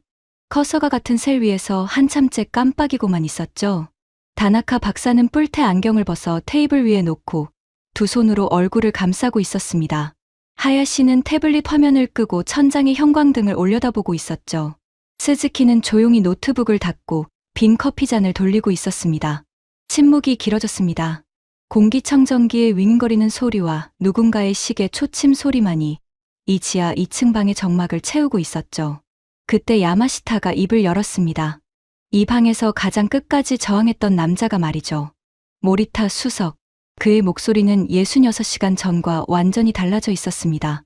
커서가 같은 셀 위에서 한참째 깜빡이고만 있었죠. 다나카 박사는 뿔테 안경을 벗어 테이블 위에 놓고 두 손으로 얼굴을 감싸고 있었습니다. 하야시는 태블릿 화면을 끄고 천장에 형광등을 올려다보고 있었죠. 스즈키는 조용히 노트북을 닫고 빈 커피잔을 돌리고 있었습니다. 침묵이 길어졌습니다. 공기청정기의 윙거리는 소리와 누군가의 시계 초침 소리만이 이 지하 2층 방의 정막을 채우고 있었죠. 그때 야마시타가 입을 열었습니다. 이 방에서 가장 끝까지 저항했던 남자가 말이죠. 모리타 수석. 그의 목소리는 66시간 전과 완전히 달라져 있었습니다.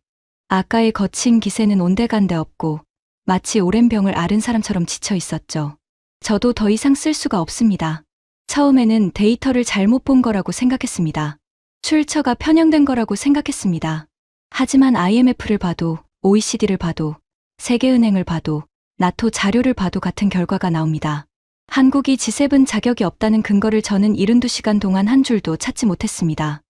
아까의 거친 기세는 온데간데 없고 마치 오랜 병을 앓은 사람처럼 지쳐 있었죠. 저도 더 이상 쓸 수가 없습니다. 처음에는 데이터를 잘못 본 거라고 생각했습니다. 출처가 편향된 거라고 생각했습니다. 하지만 IMF를 봐도 OECD를 봐도 세계은행을 봐도 나토 자료를 봐도 같은 결과가 나옵니다. 한국이 G7 자격이 없다는 근거를 저는 72시간 동안 한 줄도 찾지 못했습니다.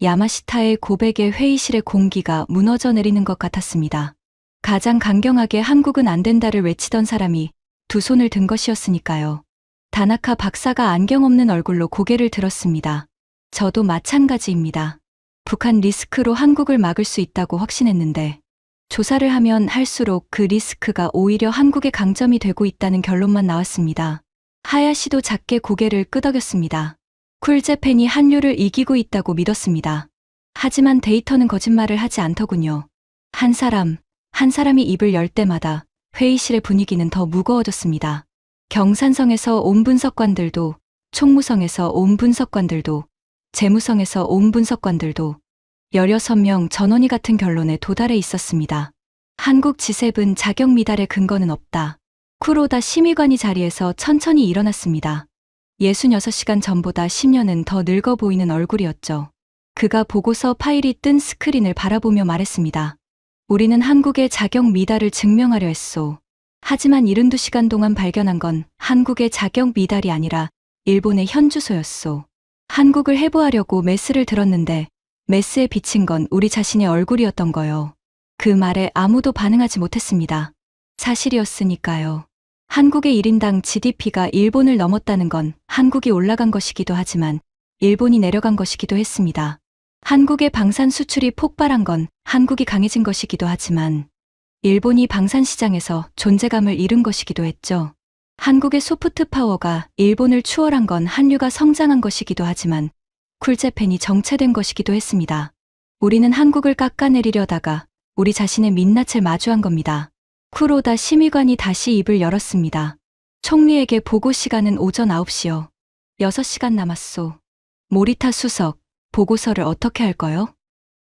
야마시타의 고백에 회의실의 공기가 무너져 내리는 것 같았습니다. 가장 강경하게 한국은 안 된다를 외치던 사람이 두 손을 든 것이었으니까요. 다나카 박사가 안경 없는 얼굴로 고개를 들었습니다. 저도 마찬가지입니다. 북한 리스크로 한국을 막을 수 있다고 확신했는데 조사를 하면 할수록 그 리스크가 오히려 한국의 강점이 되고 있다는 결론만 나왔습니다. 하야시도 작게 고개를 끄덕였습니다. 쿨재팬이 한류를 이기고 있다고 믿었습니다. 하지만 데이터는 거짓말을 하지 않더군요. 한 사람이 입을 열 때마다 회의실의 분위기는 더 무거워졌습니다. 경산성에서 온 분석관들도, 총무성에서 온 분석관들도, 재무성에서 온 분석관들도 16명 전원이 같은 결론에 도달해 있었습니다. 한국 G7 자격 미달의 근거는 없다. 쿠로다 심의관이 자리에서 천천히 일어났습니다. 66시간 전보다 10년은 더 늙어 보이는 얼굴이었죠. 그가 보고서 파일이 뜬 스크린을 바라보며 말했습니다. 우리는 한국의 자격 미달을 증명하려 했소. 하지만 72시간 동안 발견한 건 한국의 자격 미달이 아니라 일본의 현주소였소. 한국을 해부하려고 메스를 들었는데 메스에 비친 건 우리 자신의 얼굴이었던 거요. 그 말에 아무도 반응하지 못했습니다. 사실이었으니까요. 한국의 1인당 GDP가 일본을 넘었다는 건 한국이 올라간 것이기도 하지만 일본이 내려간 것이기도 했습니다. 한국의 방산 수출이 폭발한 건 한국이 강해진 것이기도 하지만 일본이 방산 시장에서 존재감을 잃은 것이기도 했죠. 한국의 소프트 파워가 일본을 추월한 건 한류가 성장한 것이기도 하지만 쿨재팬이 정체된 것이기도 했습니다. 우리는 한국을 깎아내리려다가 우리 자신의 민낯을 마주한 겁니다. 쿠로다 심의관이 다시 입을 열었습니다. 총리에게 보고 시간은 오전 9시요. 6시간 남았소. 모리타 수석, 보고서를 어떻게 할 거요?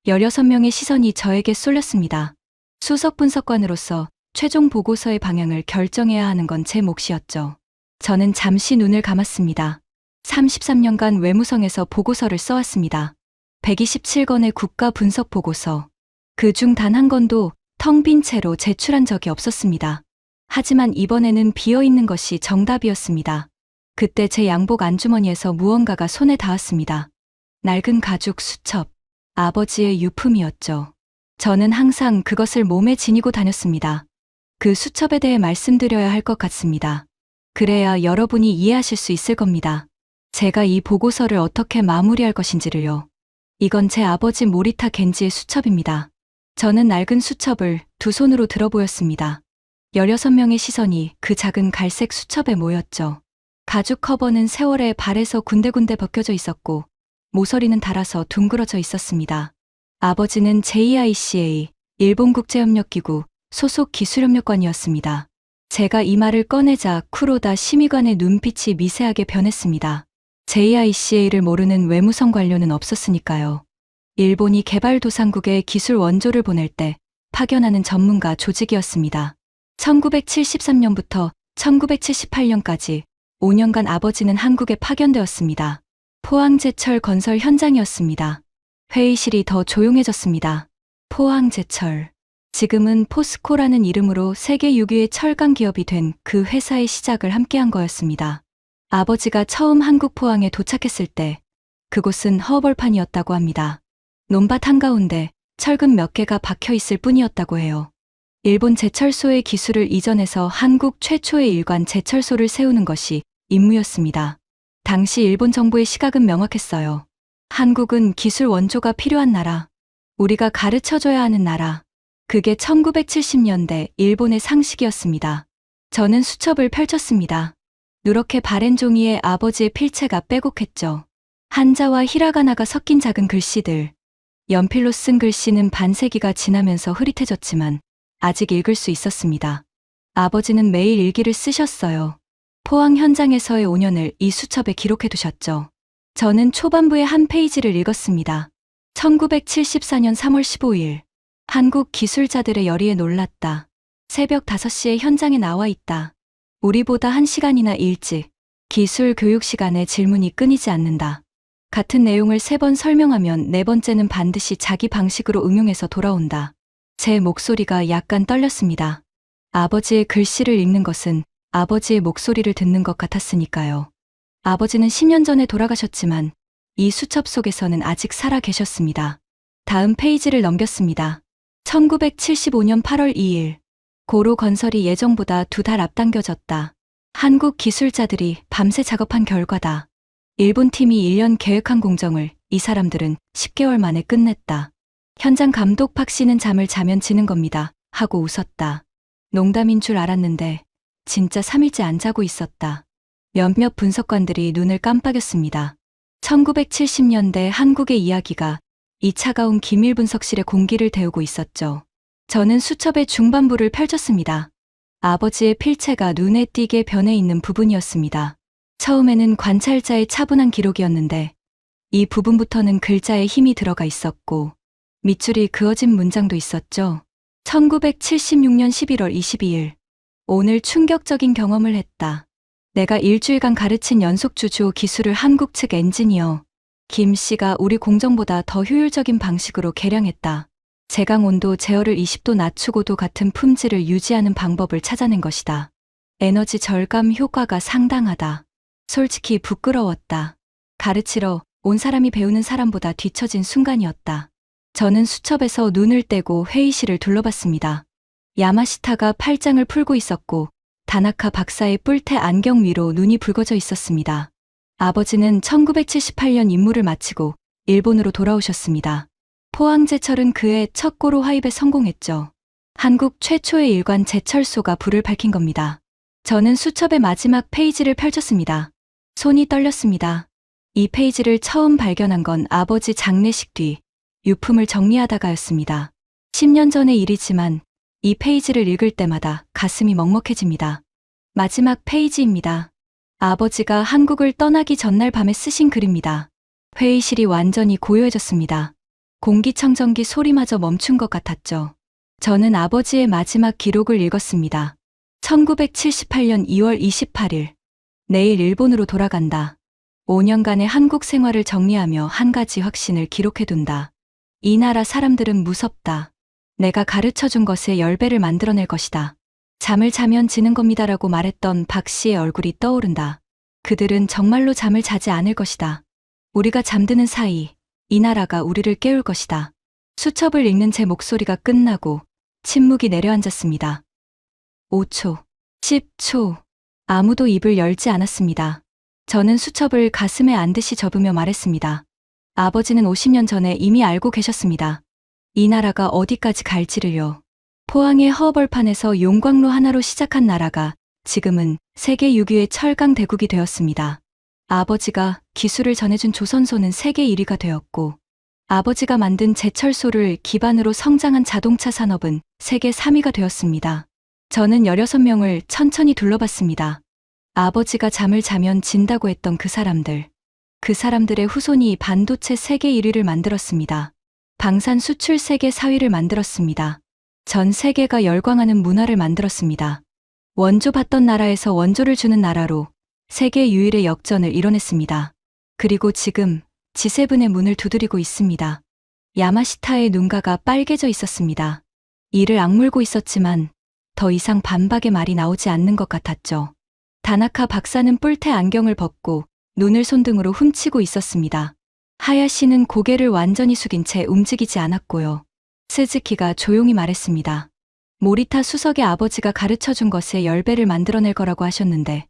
16명의 시선이 저에게 쏠렸습니다. 수석 분석관으로서 최종 보고서의 방향을 결정해야 하는 건 제 몫이었죠. 저는 잠시 눈을 감았습니다. 33년간 외무성에서 보고서를 써왔습니다. 127건의 국가 분석 보고서. 그중 단 한 건도 텅 빈 채로 제출한 적이 없었습니다. 하지만 이번에는 비어있는 것이 정답이었습니다. 그때 제 양복 안주머니에서 무언가가 손에 닿았습니다. 낡은 가죽 수첩, 아버지의 유품이었죠. 저는 항상 그것을 몸에 지니고 다녔습니다. 그 수첩에 대해 말씀드려야 할 것 같습니다. 그래야 여러분이 이해하실 수 있을 겁니다. 제가 이 보고서를 어떻게 마무리할 것인지를요. 이건 제 아버지 모리타 겐지의 수첩입니다. 저는 낡은 수첩을 두 손으로 들어 보였습니다. 16명의 시선이 그 작은 갈색 수첩에 모였죠. 가죽 커버는 세월에 발에서 군데군데 벗겨져 있었고 모서리는 닳아서 둥그러져 있었습니다. 아버지는 JICA, 일본국제협력기구 소속 기술협력관이었습니다. 제가 이 말을 꺼내자 쿠로다 심의관의 눈빛이 미세하게 변했습니다. JICA를 모르는 외무성 관료는 없었으니까요. 일본이 개발도상국에 기술 원조를 보낼 때 파견하는 전문가 조직이었습니다. 1973년부터 1978년까지 5년간 아버지는 한국에 파견되었습니다. 포항제철 건설 현장이었습니다. 회의실이 더 조용해졌습니다. 포항제철. 지금은 포스코라는 이름으로 세계 6위의 철강 기업이 된 그 회사의 시작을 함께한 거였습니다. 아버지가 처음 한국 포항에 도착했을 때 그곳은 허벌판이었다고 합니다. 논밭 한가운데 철근 몇 개가 박혀 있을 뿐이었다고 해요. 일본 제철소의 기술을 이전해서 한국 최초의 일관 제철소를 세우는 것이 임무였습니다. 당시 일본 정부의 시각은 명확했어요. 한국은 기술 원조가 필요한 나라, 우리가 가르쳐줘야 하는 나라. 그게 1970년대 일본의 상식이었습니다. 저는 수첩을 펼쳤습니다. 누렇게 바랜 종이에 아버지의 필체가 빼곡했죠. 한자와 히라가나가 섞인 작은 글씨들. 연필로 쓴 글씨는 반세기가 지나면서 흐릿해졌지만 아직 읽을 수 있었습니다. 아버지는 매일 일기를 쓰셨어요. 포항 현장에서의 5년을 이 수첩에 기록해 두셨죠. 저는 초반부의 한 페이지를 읽었습니다. 1974년 3월 15일. 한국 기술자들의 열의에 놀랐다. 새벽 5시에 현장에 나와 있다. 우리보다 1시간이나 일찍. 기술 교육 시간에 질문이 끊이지 않는다. 같은 내용을 3번 설명하면 4번째는 반드시 자기 방식으로 응용해서 돌아온다. 제 목소리가 약간 떨렸습니다. 아버지의 글씨를 읽는 것은 아버지의 목소리를 듣는 것 같았으니까요. 아버지는 10년 전에 돌아가셨지만 이 수첩 속에서는 아직 살아 계셨습니다. 다음 페이지를 넘겼습니다. 1975년 8월 2일. 고로 건설이 예정보다 2달 앞당겨졌다. 한국 기술자들이 밤새 작업한 결과다. 일본 팀이 1년 계획한 공정을 이 사람들은 10개월 만에 끝냈다. 현장 감독 박 씨는 잠을 자면 지는 겁니다. 하고 웃었다. 농담인 줄 알았는데 진짜 3일째 안 자고 있었다. 몇몇 분석관들이 눈을 깜빡였습니다. 1970년대 한국의 이야기가 이 차가운 기밀 분석실의 공기를 데우고 있었죠. 저는 수첩의 중반부를 펼쳤습니다. 아버지의 필체가 눈에 띄게 변해 있는 부분이었습니다. 처음에는 관찰자의 차분한 기록이었는데 이 부분부터는 글자에 힘이 들어가 있었고 밑줄이 그어진 문장도 있었죠. 1976년 11월 22일. 오늘 충격적인 경험을 했다. 내가 일주일간 가르친 연속주 주요 기술을 한국 측 엔지니어 김 씨가 우리 공정보다 더 효율적인 방식으로 개량했다. 제강 온도 제어를 20도 낮추고도 같은 품질을 유지하는 방법을 찾아낸 것이다. 에너지 절감 효과가 상당하다. 솔직히 부끄러웠다. 가르치러 온 사람이 배우는 사람보다 뒤처진 순간이었다. 저는 수첩에서 눈을 떼고 회의실을 둘러봤습니다. 야마시타가 팔짱을 풀고 있었고 다나카 박사의 뿔테 안경 위로 눈이 붉어져 있었습니다. 아버지는 1978년 임무를 마치고 일본으로 돌아오셨습니다. 포항제철은 그의 첫 고로 화입에 성공했죠. 한국 최초의 일관 제철소가 불을 밝힌 겁니다. 저는 수첩의 마지막 페이지를 펼쳤습니다. 손이 떨렸습니다. 이 페이지를 처음 발견한 건 아버지 장례식 뒤 유품을 정리하다가였습니다. 10년 전의 일이지만 이 페이지를 읽을 때마다 가슴이 먹먹해집니다. 마지막 페이지입니다. 아버지가 한국을 떠나기 전날 밤에 쓰신 글입니다. 회의실이 완전히 고요해졌습니다. 공기청정기 소리마저 멈춘 것 같았죠. 저는 아버지의 마지막 기록을 읽었습니다. 1978년 2월 28일. 내일 일본으로 돌아간다. 5년간의 한국 생활을 정리하며 한 가지 확신을 기록해둔다. 이 나라 사람들은 무섭다. 내가 가르쳐준 것의 10배를 만들어낼 것이다. 잠을 자면 지는 겁니다라고 말했던 박 씨의 얼굴이 떠오른다. 그들은 정말로 잠을 자지 않을 것이다. 우리가 잠드는 사이 이 나라가 우리를 깨울 것이다. 수첩을 읽는 제 목소리가 끝나고 침묵이 내려앉았습니다. 5초, 10초. 아무도 입을 열지 않았습니다. 저는 수첩을 가슴에 안듯이 접으며 말했습니다. 아버지는 50년 전에 이미 알고 계셨습니다. 이 나라가 어디까지 갈지를요. 포항의 허벌판에서 용광로 하나로 시작한 나라가 지금은 세계 6위의 철강 대국이 되었습니다. 아버지가 기술을 전해준 조선소는 세계 1위가 되었고 아버지가 만든 제철소를 기반으로 성장한 자동차 산업은 세계 3위가 되었습니다. 저는 16명을 천천히 둘러봤습니다. 아버지가 잠을 자면 진다고 했던 그 사람들. 그 사람들의 후손이 반도체 세계 1위를 만들었습니다. 방산 수출 세계 4위를 만들었습니다. 전 세계가 열광하는 문화를 만들었습니다. 원조 받던 나라에서 원조를 주는 나라로 세계 유일의 역전을 이뤄냈습니다. 그리고 지금 G7의 문을 두드리고 있습니다. 야마시타의 눈가가 빨개져 있었습니다. 이를 악물고 있었지만 더 이상 반박의 말이 나오지 않는 것 같았죠. 다나카 박사는 뿔테 안경을 벗고 눈을 손등으로 훔치고 있었습니다. 하야시는 고개를 완전히 숙인 채 움직이지 않았고요. 스즈키가 조용히 말했습니다. 모리타 수석의 아버지가 가르쳐준 것의 10배를 만들어낼 거라고 하셨는데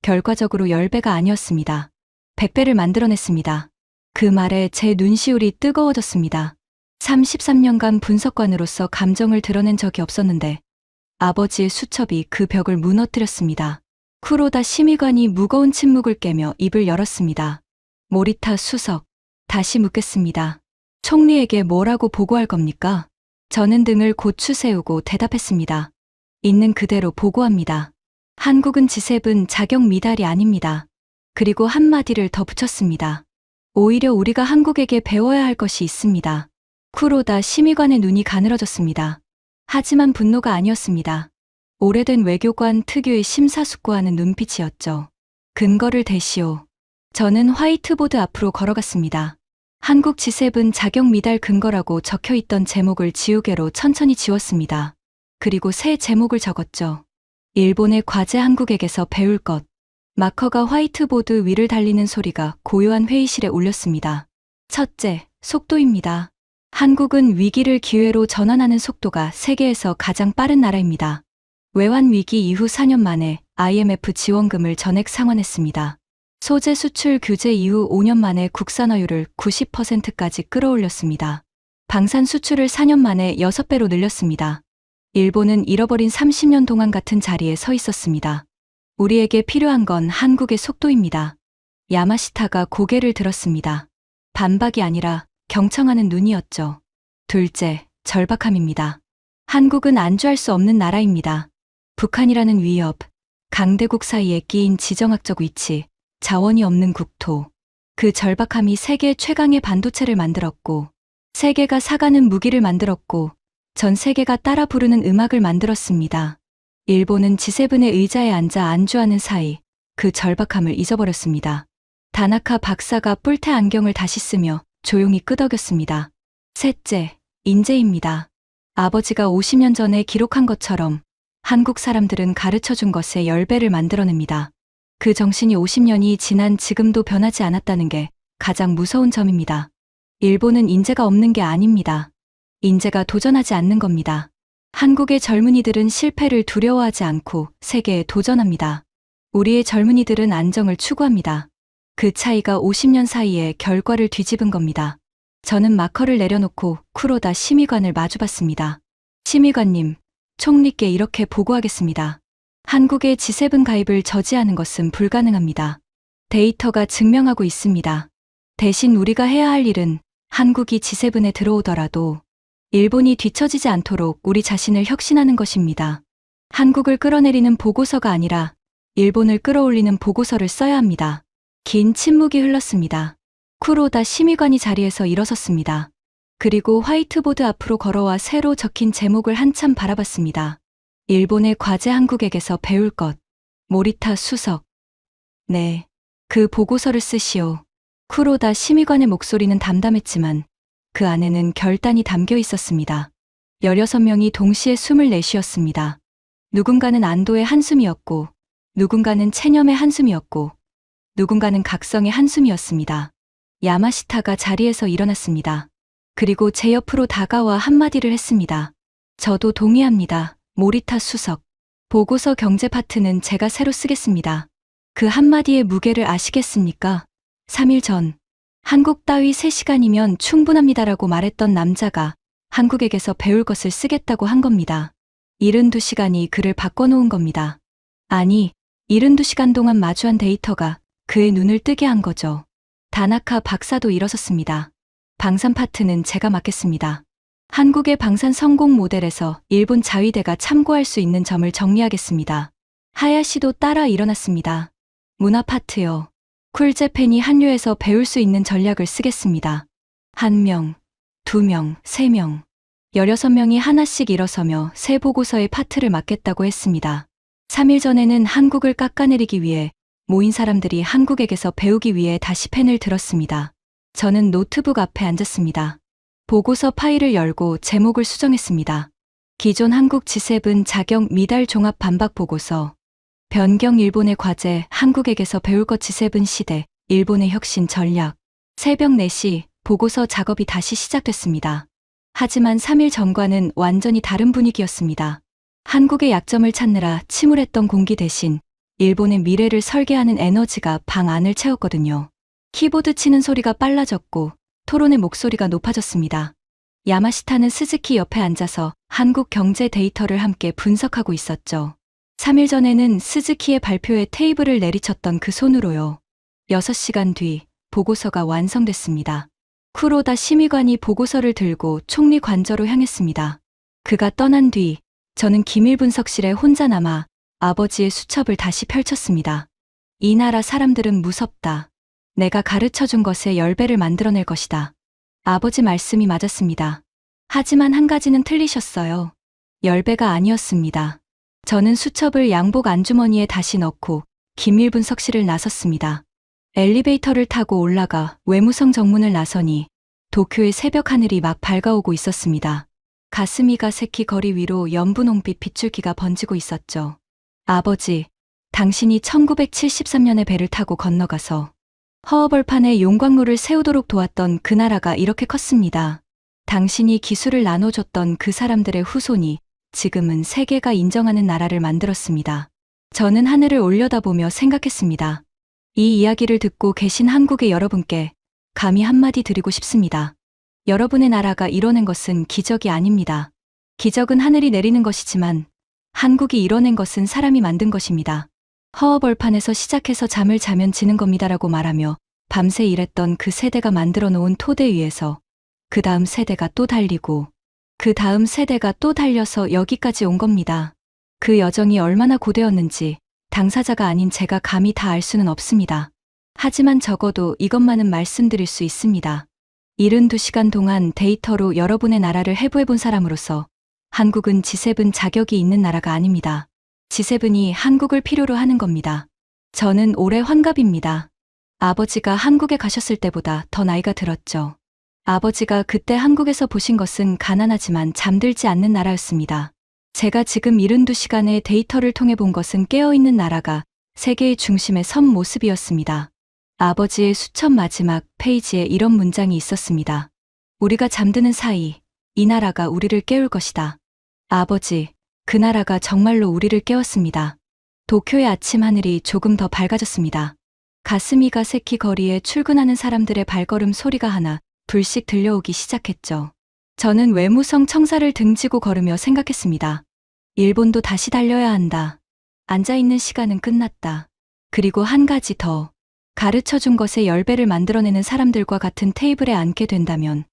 결과적으로 10배가 아니었습니다. 100배를 만들어냈습니다. 그 말에 제 눈시울이 뜨거워졌습니다. 33년간 분석관으로서 감정을 드러낸 적이 없었는데 아버지의 수첩이 그 벽을 무너뜨렸습니다. 쿠로다 심의관이 무거운 침묵을 깨며 입을 열었습니다. 모리타 수석, 다시 묻겠습니다. 총리에게 뭐라고 보고할 겁니까? 저는 등을 고추 세우고 대답했습니다. 있는 그대로 보고합니다. 한국은 G7 자격 미달이 아닙니다. 그리고 한마디를 더 붙였습니다. 오히려 우리가 한국에게 배워야 할 것이 있습니다. 쿠로다 심의관의 눈이 가늘어졌습니다. 하지만 분노가 아니었습니다. 오래된 외교관 특유의 심사숙고하는 눈빛이었죠. 근거를 대시오. 저는 화이트보드 앞으로 걸어갔습니다. 한국 G7 자격 미달 근거라고 적혀있던 제목을 지우개로 천천히 지웠습니다. 그리고 새 제목을 적었죠. 일본의 과제 한국에게서 배울 것. 마커가 화이트보드 위를 달리는 소리가 고요한 회의실에 울렸습니다. 첫째, 속도입니다. 한국은 위기를 기회로 전환하는 속도가 세계에서 가장 빠른 나라입니다. 외환 위기 이후 4년 만에 IMF 지원금을 전액 상환했습니다. 소재 수출 규제 이후 5년 만에 국산화율을 90%까지 끌어올렸습니다. 방산 수출을 4년 만에 6배로 늘렸습니다. 일본은 잃어버린 30년 동안 같은 자리에 서 있었습니다. 우리에게 필요한 건 한국의 속도입니다. 야마시타가 고개를 들었습니다. 반박이 아니라 경청하는 눈이었죠. 둘째, 절박함입니다. 한국은 안주할 수 없는 나라입니다. 북한이라는 위협, 강대국 사이에 끼인 지정학적 위치, 자원이 없는 국토. 그 절박함이 세계 최강의 반도체를 만들었고, 세계가 사가는 무기를 만들었고, 전 세계가 따라 부르는 음악을 만들었습니다. 일본은 G7의 의자에 앉아 안주하는 사이 그 절박함을 잊어버렸습니다. 다나카 박사가 뿔테 안경을 다시 쓰며 조용히 끄덕였습니다. 셋째, 인재입니다. 아버지가 50년 전에 기록한 것처럼 한국 사람들은 가르쳐준 것의 10배를 만들어냅니다. 그 정신이 50년이 지난 지금도 변하지 않았다는 게 가장 무서운 점입니다. 일본은 인재가 없는 게 아닙니다. 인재가 도전하지 않는 겁니다. 한국의 젊은이들은 실패를 두려워하지 않고 세계에 도전합니다. 우리의 젊은이들은 안정을 추구합니다. 그 차이가 50년 사이에 결과를 뒤집은 겁니다. 저는 마커를 내려놓고 쿠로다 심의관을 마주봤습니다. 심의관님, 총리께 이렇게 보고하겠습니다. 한국의 G7 가입을 저지하는 것은 불가능합니다. 데이터가 증명하고 있습니다. 대신 우리가 해야 할 일은 한국이 G7에 들어오더라도 일본이 뒤처지지 않도록 우리 자신을 혁신하는 것입니다. 한국을 끌어내리는 보고서가 아니라 일본을 끌어올리는 보고서를 써야 합니다. 긴 침묵이 흘렀습니다. 쿠로다 심의관이 자리에서 일어섰습니다. 그리고 화이트보드 앞으로 걸어와 새로 적힌 제목을 한참 바라봤습니다. 일본의 과제 한국에게서 배울 것. 모리타 수석. 네, 그 보고서를 쓰시오. 쿠로다 심의관의 목소리는 담담했지만 그 안에는 결단이 담겨 있었습니다. 16명이 동시에 숨을 내쉬었습니다. 누군가는 안도의 한숨이었고, 누군가는 체념의 한숨이었고, 누군가는 각성의 한숨이었습니다. 야마시타가 자리에서 일어났습니다. 그리고 제 옆으로 다가와 한마디를 했습니다. 저도 동의합니다. 모리타 수석. 보고서 경제 파트는 제가 새로 쓰겠습니다. 그 한마디의 무게를 아시겠습니까? 3일 전, 한국 따위 3시간이면 충분합니다라고 말했던 남자가 한국에게서 배울 것을 쓰겠다고 한 겁니다. 72시간이 그를 바꿔놓은 겁니다. 아니, 72시간 동안 마주한 데이터가 그의 눈을 뜨게 한 거죠. 다나카 박사도 일어섰습니다. 방산 파트는 제가 맡겠습니다. 한국의 방산 성공 모델에서 일본 자위대가 참고할 수 있는 점을 정리하겠습니다. 하야시도 따라 일어났습니다. 문화 파트요. 쿨재팬이 한류에서 배울 수 있는 전략을 쓰겠습니다. 1명, 2명, 3명, 16명이 하나씩 일어서며 새 보고서의 파트를 맡겠다고 했습니다. 3일 전에는 한국을 깎아내리기 위해 모인 사람들이 한국에게서 배우기 위해 다시 펜을 들었습니다. 저는 노트북 앞에 앉았습니다. 보고서 파일을 열고 제목을 수정했습니다. 기존 한국 G7 자격 미달 종합 반박 보고서. 변경 일본의 과제, 한국에게서 배울 것 G7 시대, 일본의 혁신 전략. 새벽 4시 보고서 작업이 다시 시작됐습니다. 하지만 3일 전과는 완전히 다른 분위기였습니다. 한국의 약점을 찾느라 침울했던 공기 대신 일본의 미래를 설계하는 에너지가 방 안을 채웠거든요. 키보드 치는 소리가 빨라졌고 토론의 목소리가 높아졌습니다. 야마시타는 스즈키 옆에 앉아서 한국 경제 데이터를 함께 분석하고 있었죠. 3일 전에는 스즈키의 발표에 테이블을 내리쳤던 그 손으로요. 6시간 뒤 보고서가 완성됐습니다. 쿠로다 심의관이 보고서를 들고 총리 관저로 향했습니다. 그가 떠난 뒤 저는 기밀 분석실에 혼자 남아 아버지의 수첩을 다시 펼쳤습니다. 이 나라 사람들은 무섭다. 내가 가르쳐준 것의 10배를 만들어낼 것이다. 아버지 말씀이 맞았습니다. 하지만 한 가지는 틀리셨어요. 10배가 아니었습니다. 저는 수첩을 양복 안주머니에 다시 넣고 기밀 분석실을 나섰습니다. 엘리베이터를 타고 올라가 외무성 정문을 나서니 도쿄의 새벽 하늘이 막 밝아오고 있었습니다. 가스미가 새키 거리 위로 연분홍빛 빗줄기가 번지고 있었죠. 아버지, 당신이 1973년에 배를 타고 건너가서 허허벌판에 용광로를 세우도록 도왔던 그 나라가 이렇게 컸습니다. 당신이 기술을 나눠줬던 그 사람들의 후손이 지금은 세계가 인정하는 나라를 만들었습니다. 저는 하늘을 올려다보며 생각했습니다. 이 이야기를 듣고 계신 한국의 여러분께 감히 한마디 드리고 싶습니다. 여러분의 나라가 이뤄낸 것은 기적이 아닙니다. 기적은 하늘이 내리는 것이지만 한국이 이뤄낸 것은 사람이 만든 것입니다. 허허벌판에서 시작해서 잠을 자면 지는 겁니다라고 말하며 밤새 일했던 그 세대가 만들어 놓은 토대 위에서 그 다음 세대가 또 달리고 그 다음 세대가 또 달려서 여기까지 온 겁니다. 그 여정이 얼마나 고되었는지 당사자가 아닌 제가 감히 다 알 수는 없습니다. 하지만 적어도 이것만은 말씀드릴 수 있습니다. 72시간 동안 데이터로 여러분의 나라를 해부해 본 사람으로서 한국은 G7 자격이 있는 나라가 아닙니다. G7이 한국을 필요로 하는 겁니다. 저는 올해 환갑입니다. 아버지가 한국에 가셨을 때보다 더 나이가 들었죠. 아버지가 그때 한국에서 보신 것은 가난하지만 잠들지 않는 나라였습니다. 제가 지금 72시간의 데이터를 통해 본 것은 깨어있는 나라가 세계의 중심에 선 모습이었습니다. 아버지의 수천 마지막 페이지에 이런 문장이 있었습니다. 우리가 잠드는 사이 이 나라가 우리를 깨울 것이다. 아버지, 그 나라가 정말로 우리를 깨웠습니다. 도쿄의 아침 하늘이 조금 더 밝아졌습니다. 가스미가 세키 거리에 출근하는 사람들의 발걸음 소리가 하나 불씩 들려오기 시작했죠. 저는 외무성 청사를 등지고 걸으며 생각했습니다. 일본도 다시 달려야 한다. 앉아있는 시간은 끝났다. 그리고 한 가지 더. 가르쳐준 것의 10배를 만들어내는 사람들과 같은 테이블에 앉게 된다면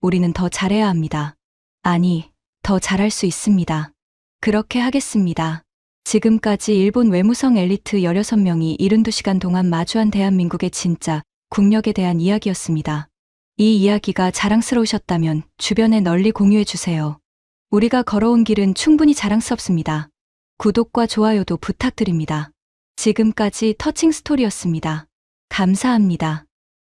우리는 더 잘해야 합니다. 아니, 더 잘할 수 있습니다. 그렇게 하겠습니다. 지금까지 일본 외무성 엘리트 16명이 72시간 동안 마주한 대한민국의 진짜 국력에 대한 이야기였습니다. 이 이야기가 자랑스러우셨다면 주변에 널리 공유해 주세요. 우리가 걸어온 길은 충분히 자랑스럽습니다. 구독과 좋아요도 부탁드립니다. 지금까지 터칭 스토리였습니다. 감사합니다.